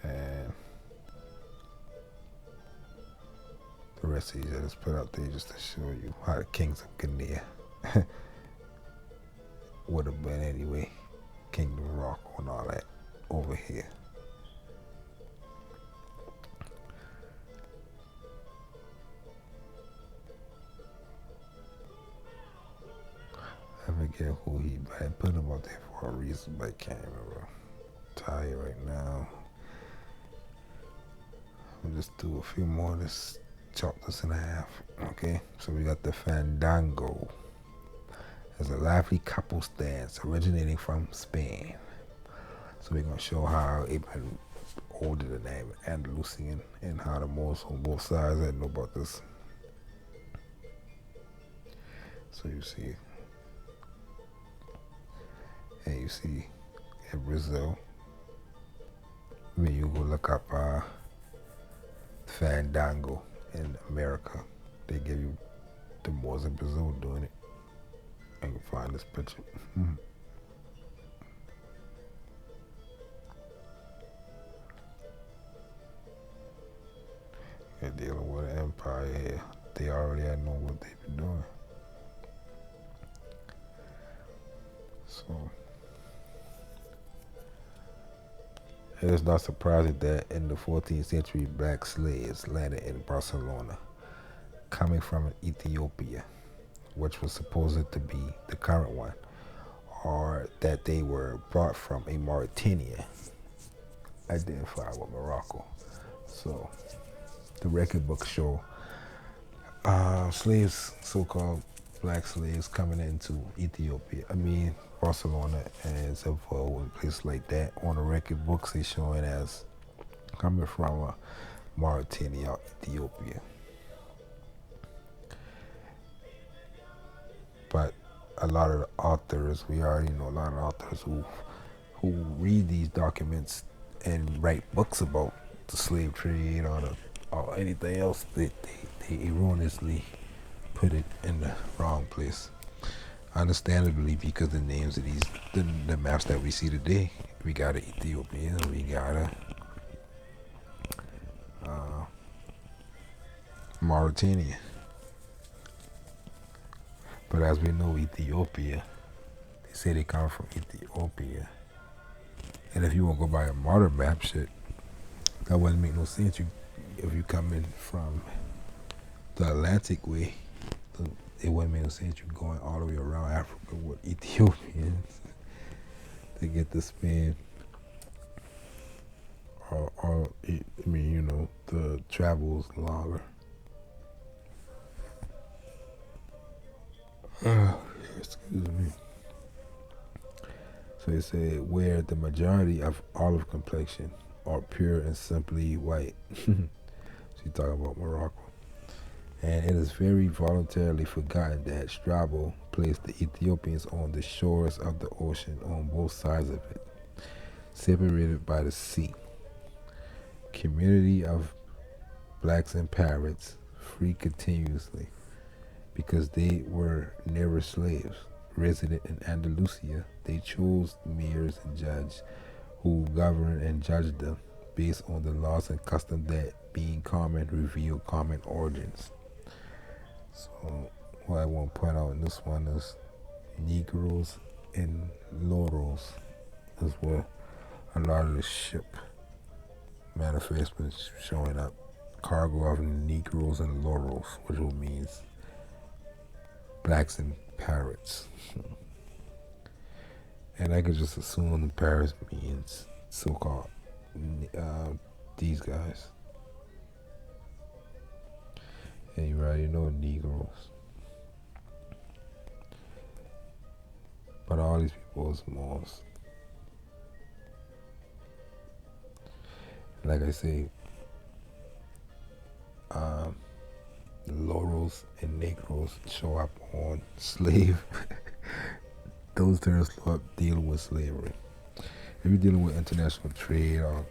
And the rest of these I just put out there just to show you how the kings of Guinea would have been anyway. Kingdom of Morocco and all that over here. I forget who I put him up there for a reason, but I can't remember. I'm tired right now. We'll just do a few more. Let's chop this in half. Okay, so we got the Fandango. It's a lively couple dance originating from Spain. So we're going to show how it been older than that, Andalusian, and how the Moors on both sides I know about this. So you see, and you see in Brazil, when you go look up Fandango in America, they give you the Moors in Brazil doing it. I can find this picture. They're dealing with an empire here. They already had know what they've been doing. So it is not surprising that in the 14th century, black slaves landed in Barcelona, coming from Ethiopia, which was supposed to be the current one, or that they were brought from a Mauritania identified with Morocco. So the record books show slaves, so-called black slaves, coming into Ethiopia. Barcelona and Seville and places like that. On the record books, they show it as coming from Mauritania, Ethiopia. But a lot of the authors, we already know a lot of authors who read these documents and write books about the slave trade or anything else, they erroneously put it in the wrong place. Understandably, because the names of the maps that we see today, we got an Ethiopia, we got a Mauritania. But as we know, Ethiopia, they say they come from Ethiopia. And if you want to go by a modern map, shit, that wouldn't make no sense. If you come in from the Atlantic way, it wouldn't make no sense. You're going all the way around Africa with Ethiopians to get to Spain. The travel's longer. Excuse me. So they say where the majority of olive complexion are pure and simply white. She's talking about Morocco. And it is very voluntarily forgotten that Strabo placed the Ethiopians on the shores of the ocean on both sides of it, separated by the sea. Community of blacks and pirates, free continuously, because they were never slaves. Resident in Andalusia, they chose mayors and judges who governed and judged them based on the laws and customs that, being common, reveal common origins. So what I want to point out in this one is Negroes and Loros is where a lot of the ship manifest been showing up. Cargo of Negroes and Loros, which means blacks and pirates. And I could just assume the pirates means so-called these guys. And you already know Negroes. But all these people is Moors. Like I say, Loros and Negroes show up on slave. Those terms show up dealing with slavery. If you're dealing with international trade or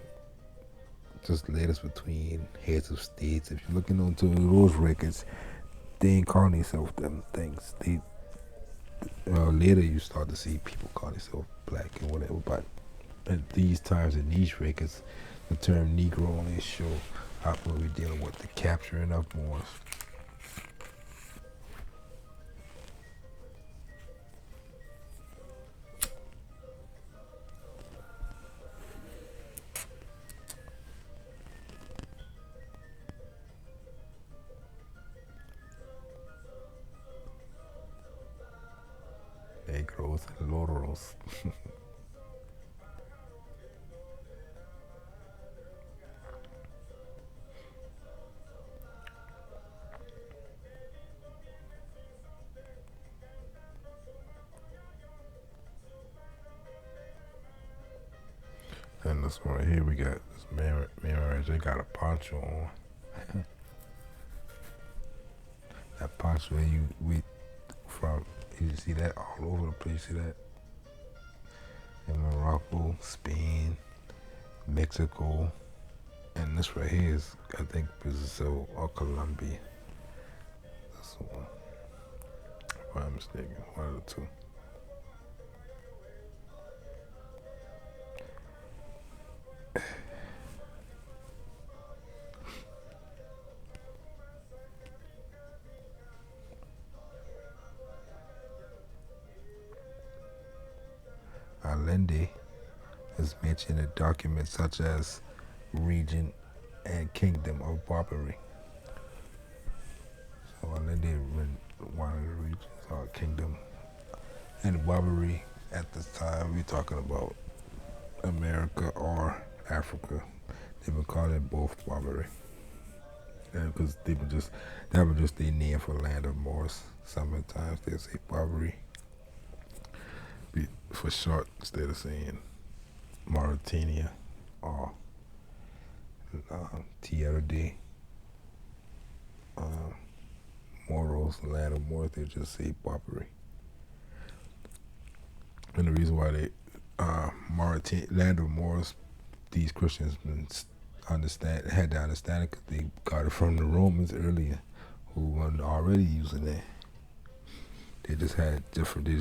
just letters between heads of states, if you're looking onto those records, they ain't calling themselves them things. Later you start to see people call themselves black and whatever, but at these times in these records, the term Negro only show up when we're dealing with the capturing of Moors. Negroes and Loros. And this one right here, we got this man right there got a poncho on. That poncho you see that all over the place. You see that in Morocco, Spain, Mexico, and this right here is, I think, Brazil or Colombia. That's the one. If I'm mistaken, one of the two. Allende is mentioned in documents such as region and kingdom of Barbary. So Allende one of the regions or kingdom. And Barbary at this time we're talking about America or Africa. They've been calling it both Barbary. Because that was just their name for land of Moors. Sometimes they say Barbary for short instead of saying Mauritania or Tierra de Moros, land of Moors, they just say Barbary. And the reason why they Mauritania, land of Moors, these Christians had to understand it because they got it from the Romans earlier, who weren't already using it. They just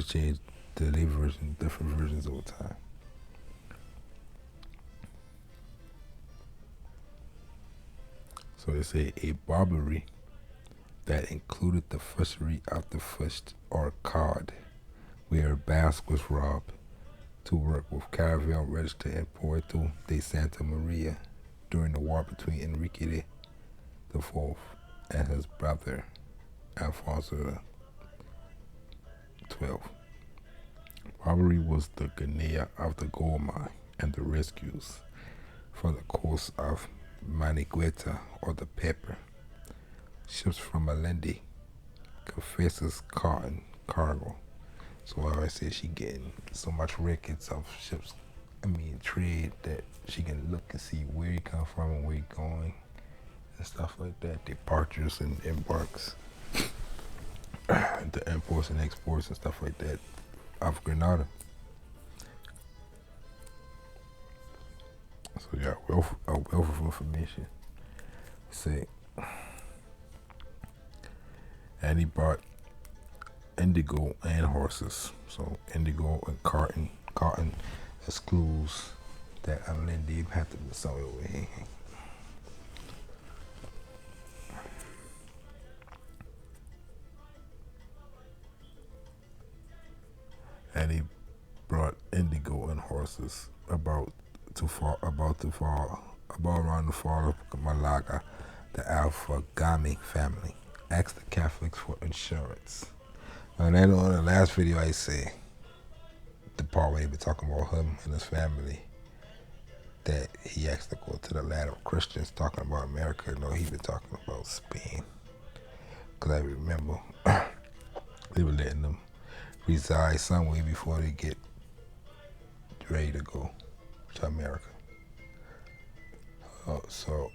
changed the different versions over time. So they say a Barbary that included the fishery of the fish or cod, where a Basque was robbed to work with caravel registered in Puerto de Santa Maria during the war between Enrique IV and his brother Alfonso XII. Barbary was the Guinea of the gold mine and the rescues from the coast of Manigueta or the pepper. Ships from Allende confesses cotton cargo. So I always say she getting so much records of ships, trade, that she can look and see where you come from and where you're going and stuff like that. Departures and embarks, the imports and exports and stuff like that of Grenada. So yeah, a wealth of information. Say, and he brought indigo and horses. So indigo and cotton excludes that Allende had to be somewhere over here. And he brought indigo and horses about around the fall of Malaga. The Alfagami family asked the Catholics for insurance. And then on the last video I say, the part where he was talking about him and his family, that he asked to go to the land of Christians, talking about America. No, he was talking about Spain. Because I remember they were letting them reside somewhere before they get ready to go to America. So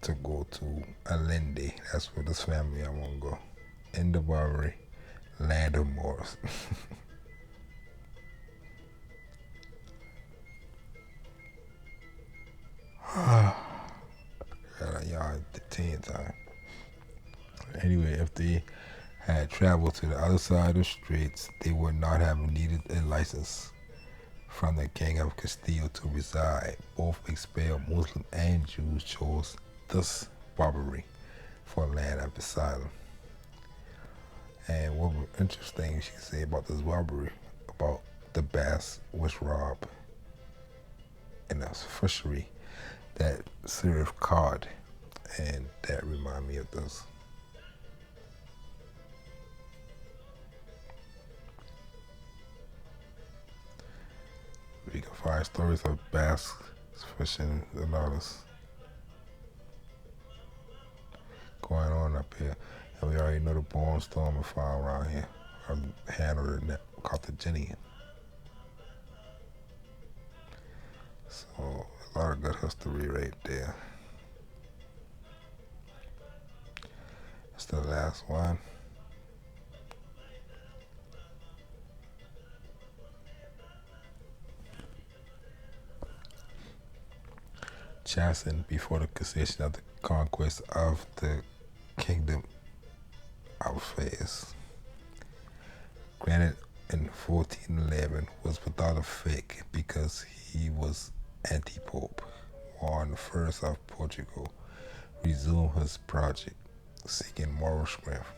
to go to Allende, that's where this family I want to go. In the Barbary, land of Moors. Y'all 10 time. Anyway, if they had traveled to the other side of the straits, they would not have needed a license from the King of Castile to reside. Both expelled Muslim and Jews chose this Barbary for land of asylum. And what was interesting she said about this Barbary, about the Basque was robbed in a fishery that served cod, and that reminded me of this. We can find stories of Basques fishing and all this going on up here. And we already know the Born Storm and fire around here from Hannah and Carthaginian. So a lot of good history right there. It's the last one. Chasten before the concession of the conquest of the kingdom of Fez. granted in 1411 was without effect because he was anti-pope. Juan I of Portugal resumed his project, seeking moral strength,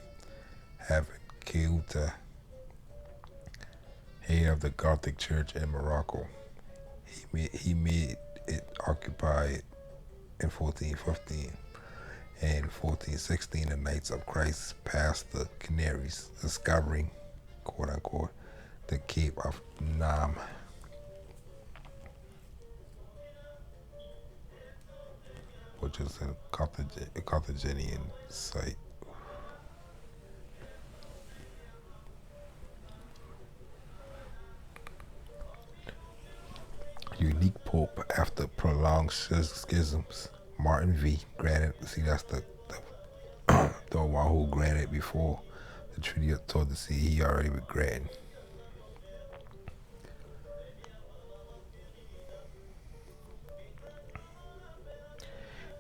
having Ceuta, head of the Gothic Church in Morocco. He made it occupied in 1415. In 1416, the Knights of Christ passed the Canaries, discovering, quote unquote, the Cape of Nam, which is a Carthaginian site. Unique Pope after prolonged schisms. Martin V. granted. See, that's the one who granted before the Treaty of Tordesillas. He already was granting.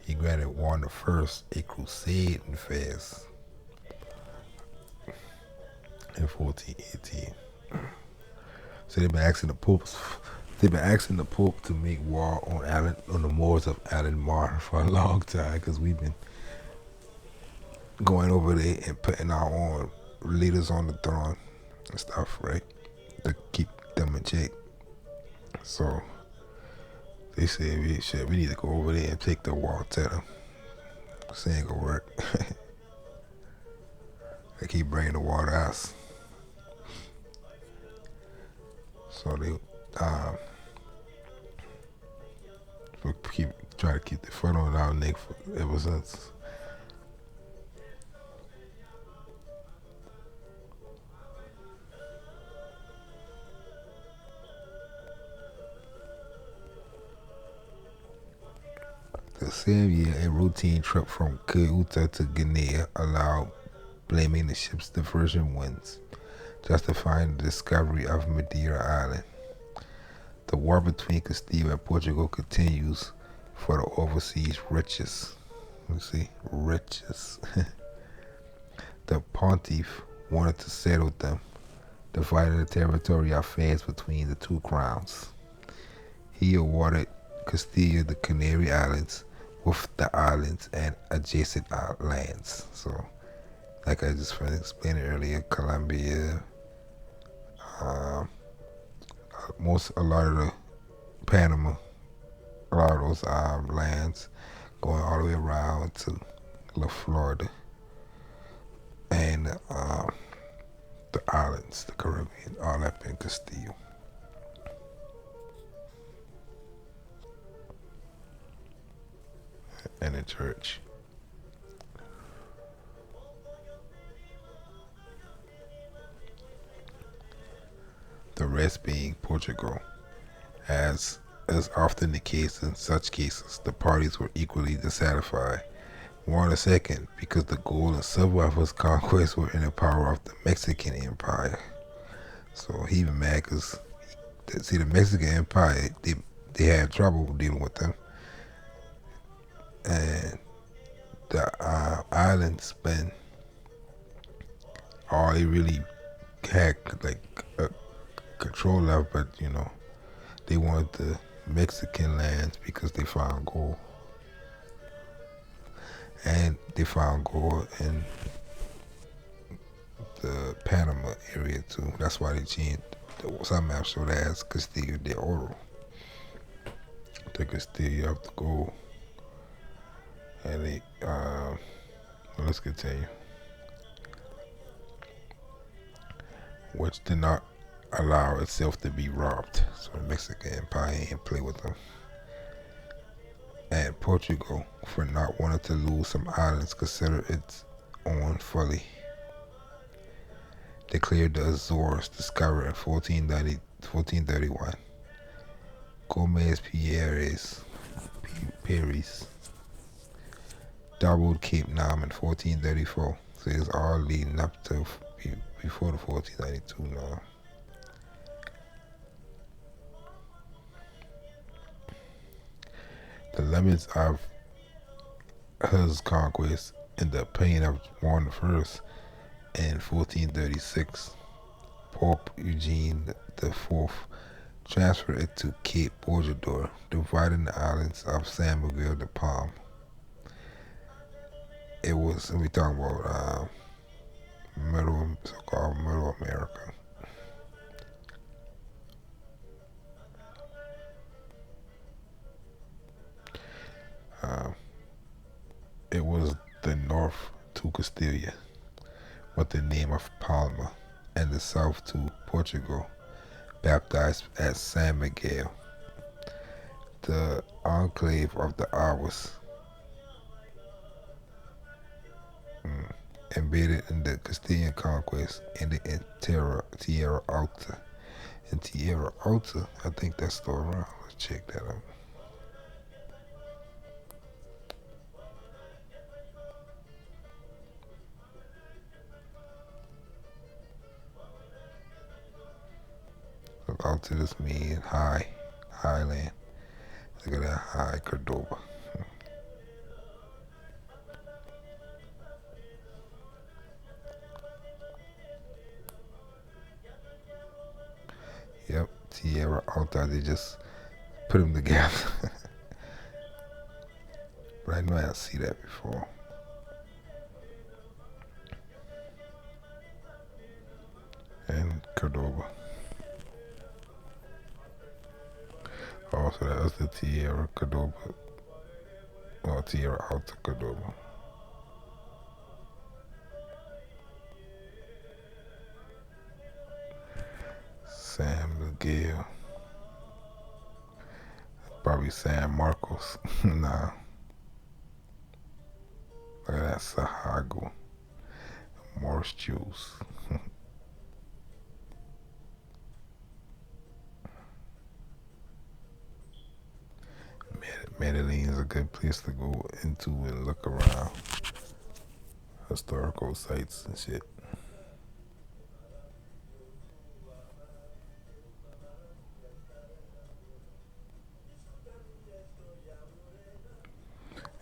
He granted Juan I a crusade in Fez in 1418. So they've been asking the popes. They've been asking the Pope to make war on the Moors of Alan Mar for a long time because we've been going over there and putting our own leaders on the throne and stuff, right? To keep them in check. So they said we need to go over there and take the war to them. This ain't gonna work. They keep bringing the war to us. So they try to keep the foot on our neck ever since. The same year, a routine trip from Ceuta to Guinea allowed blaming the ship's diversion winds, justifying the discovery of Madeira Island. The war between Castile and Portugal continues for the overseas riches. Riches. The pontiff wanted to settle them, divided the territory of Fez between the two crowns. He awarded Castile the Canary Islands with the islands and adjacent lands. So, like I just explained earlier, Colombia, a lot of the Panama, a lot of those lands going all the way around to La Florida and the islands, the Caribbean, all up in Castile. And the church. The rest being Portugal. As often the case in such cases, the parties were equally dissatisfied. Juan II, because the gold and silver of his conquest were in the power of the Mexican Empire. So he even mad because, see, the Mexican Empire, they had trouble dealing with them. And the islands been all they really had like control of, but they wanted the Mexican lands because they found gold, and they found gold in the Panama area too. That's why they changed. Some maps show that as Castillo de Oro, the Castillo of the gold. And they, let's continue. Which did not allow itself to be robbed. So the Mexican Empire ain't play with them. And Portugal, for not wanting to lose some islands, considered its own fully. Declared the Azores discovered in 1431. Gomez Pires doubled Cape Nam in 1434. So it's all leading up to before the 1492 now. The limits of his conquest, in the opinion of Juan I in 1436, Pope Eugene the Fourth transferred it to Cape Bojador, dividing the islands of San Miguel de Palm. It was, we talking about so-called Middle America. Uh, it was the north to Castilla, with the name of Palma, and the south to Portugal, baptized at San Miguel, the enclave of the Aguas, embedded in the Castilian conquest in the Tierra Alta. In Tierra Alta, I think that's still around. Let's check that out. Look, Alta just means high, highland. Look at that high Cordoba. Yep, Tierra Alta. They just put them together. But I know I see that before. And Cordoba. Also, that was the Tierra Cordoba. Or Tierra Alta Cordoba. San Miguel. Probably San Marcos. Nah. Look at that Sahago. Morris juice. Medellin is a good place to go into and look around historical sites and shit.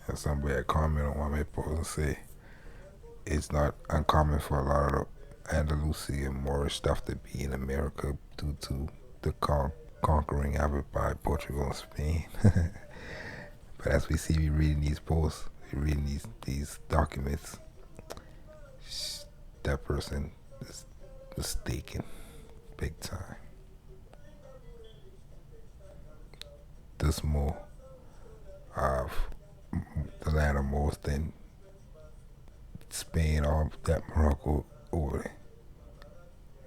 And somebody had comment on one of my posts and say it's not uncommon for a lot of the Andalusia and Moorish stuff to be in America due to the conquering of it by Portugal and Spain. But as we see, we reading these posts, we reading these documents. That person is mistaken, big time. There's more of the land of Moors than Spain or that Morocco over there.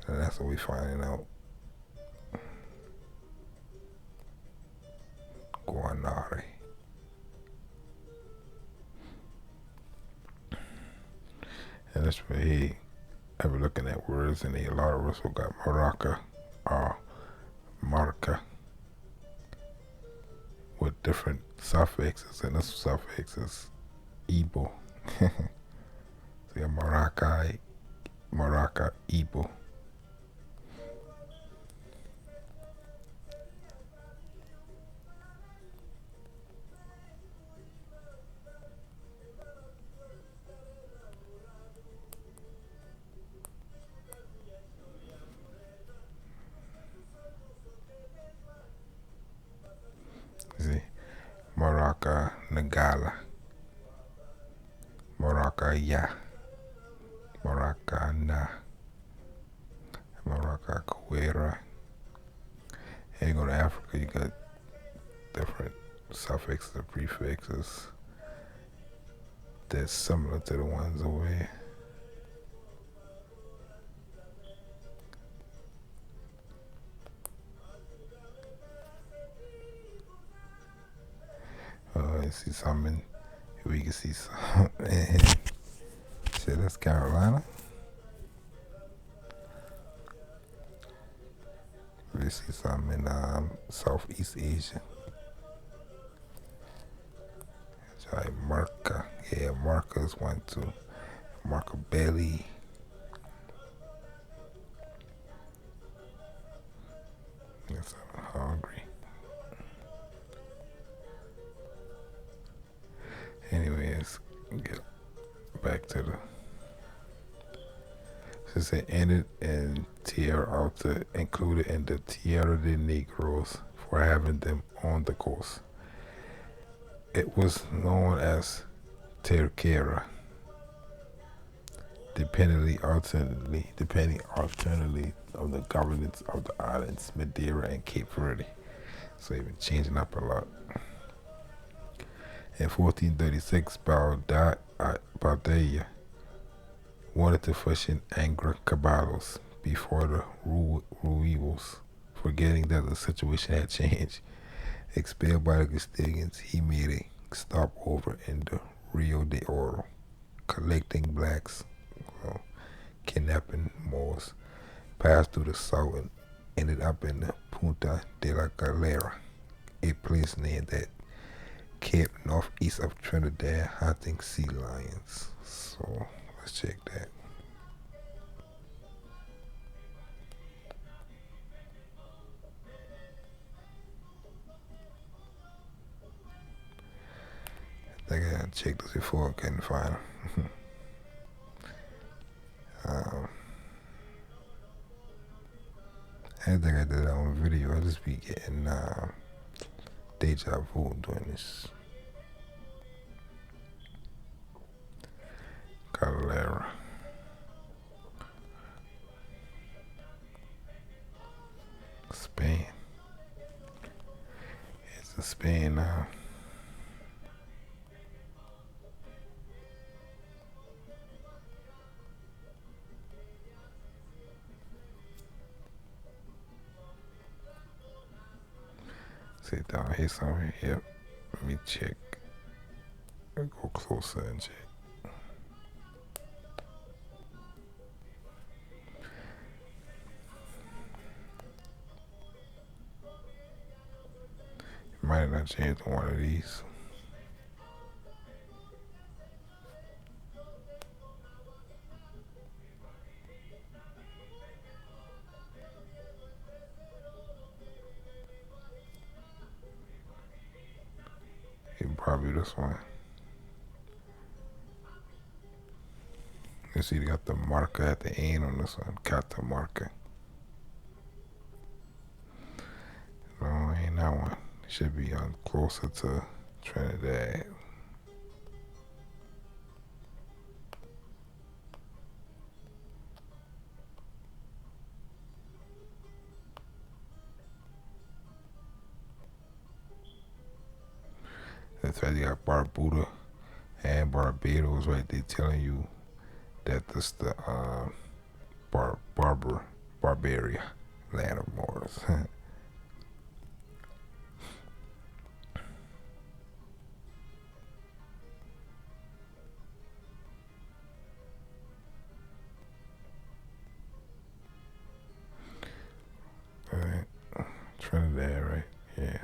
And that's what we're finding out. Guanare. And that's where he ever looking at words, and a lot of us who got Maraca or Marca with different suffixes, and this suffix is Igbo. So you have Maraca, Igbo. See, Maraca Nagala, Maraca Ya, Maraca Na, Maraca Kuera. And you go to Africa, you got different suffixes and prefixes that's similar to the ones over here. You see something, we can see some. Shit, that's Carolina. We see something in Southeast Asia. Like Marca, yeah, Marca's one too. Marca Belly. Yes, I'm hungry. Anyways, get back to the. Since it ended in Tierra Alta, included in the Tierra de Negros for having them on the coast. It was known as Terquera, depending alternately on the governance of the islands Madeira and Cape Verde. So even changing up a lot. In 1436, Baldea wanted to fusion Angra Caballos before the Ruivos, forgetting that the situation had changed. Expelled by the Castilians, he made a stopover in the Rio de Oro, collecting blacks, well, kidnapping Moors, passed through the south and ended up in the Punta de la Galera, a place named that kept northeast of Trinidad hunting sea lions. So let's check that. I think I checked this before, I couldn't find them. I think I did that on video. I just be getting deja vu doing this. Calera. Spain. It's in Spain now. See down here somewhere. Yep. Let me check. I'll go closer and check. Might have not changed to one of these. Probably this one. You see, they got the marker at the end on this one. Catamarca. No, ain't that one. It should be on closer to Trinidad. That's why you got Barbuda and Barbados right there telling you that this the Barbaria, land of Moors. Right. Trinidad, right? Yeah.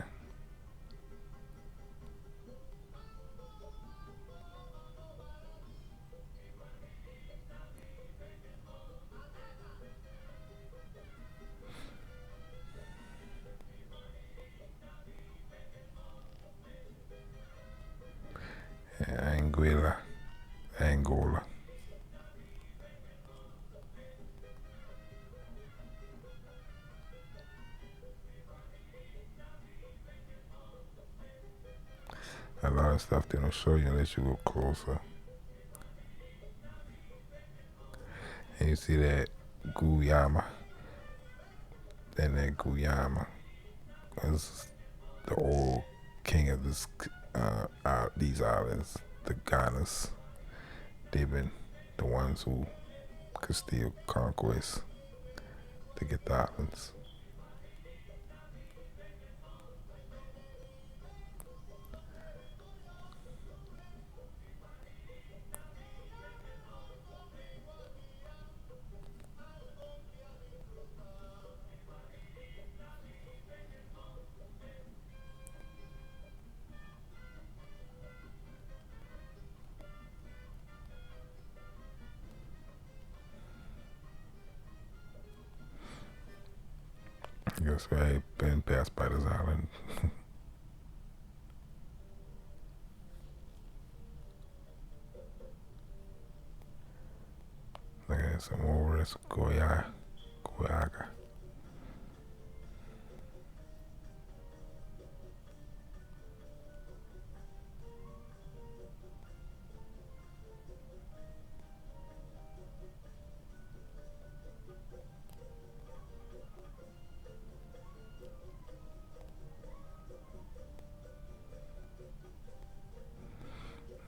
Angola. A lot of stuff they don't show you unless you go closer. And you see that Guyama. Then that Guyama was the old king of these islands, the Ghanas. They've been the ones who could steal conquest to get the islands. I guess I ain't been passed by this island. Look at And some more, that's Goyaga.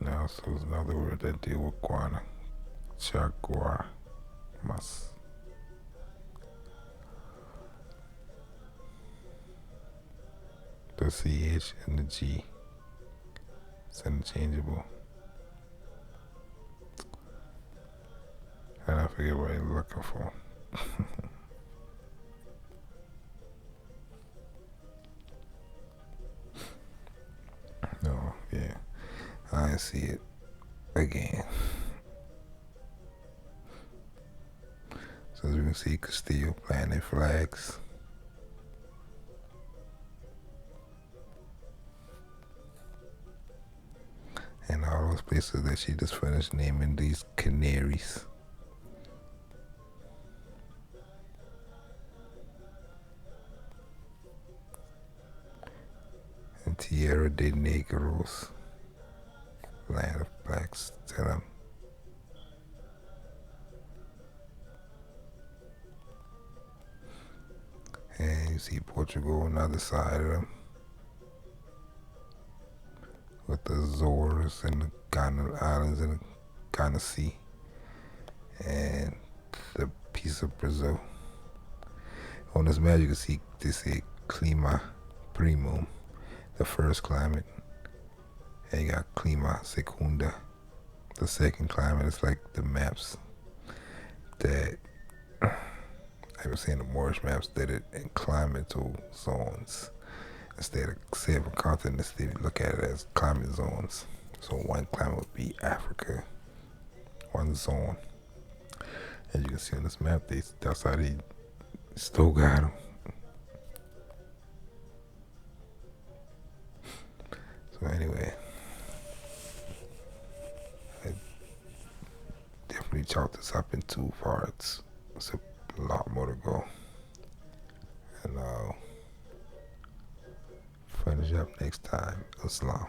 Now, so there's another word that deal with guana. Chaguar mas. The CH and the G. It's interchangeable. And I forget what you're looking for. No, yeah. I see it again. So as we can see, Castillo planting flags. And all those places that she just finished naming these canaries. And Tierra de Negros, land of blacks, tell them. And you see Portugal on the other side of them, with the Azores and the Ghana Islands and the Ghana Sea, and the piece of Brazil. On this map, you can see they say Clima Primum, the first climate, and you got Clima Secunda, the second climate. It's like the maps that I was saying, the Moorish maps did it in climatal zones instead of seven continents. They look at it as climate zones. So one climate would be Africa, one zone. As you can see on this map, that's how they still got them. So anyway, I definitely chalked this up in 2 parts. It's a lot more to go. And I'll finish up next time. Islam.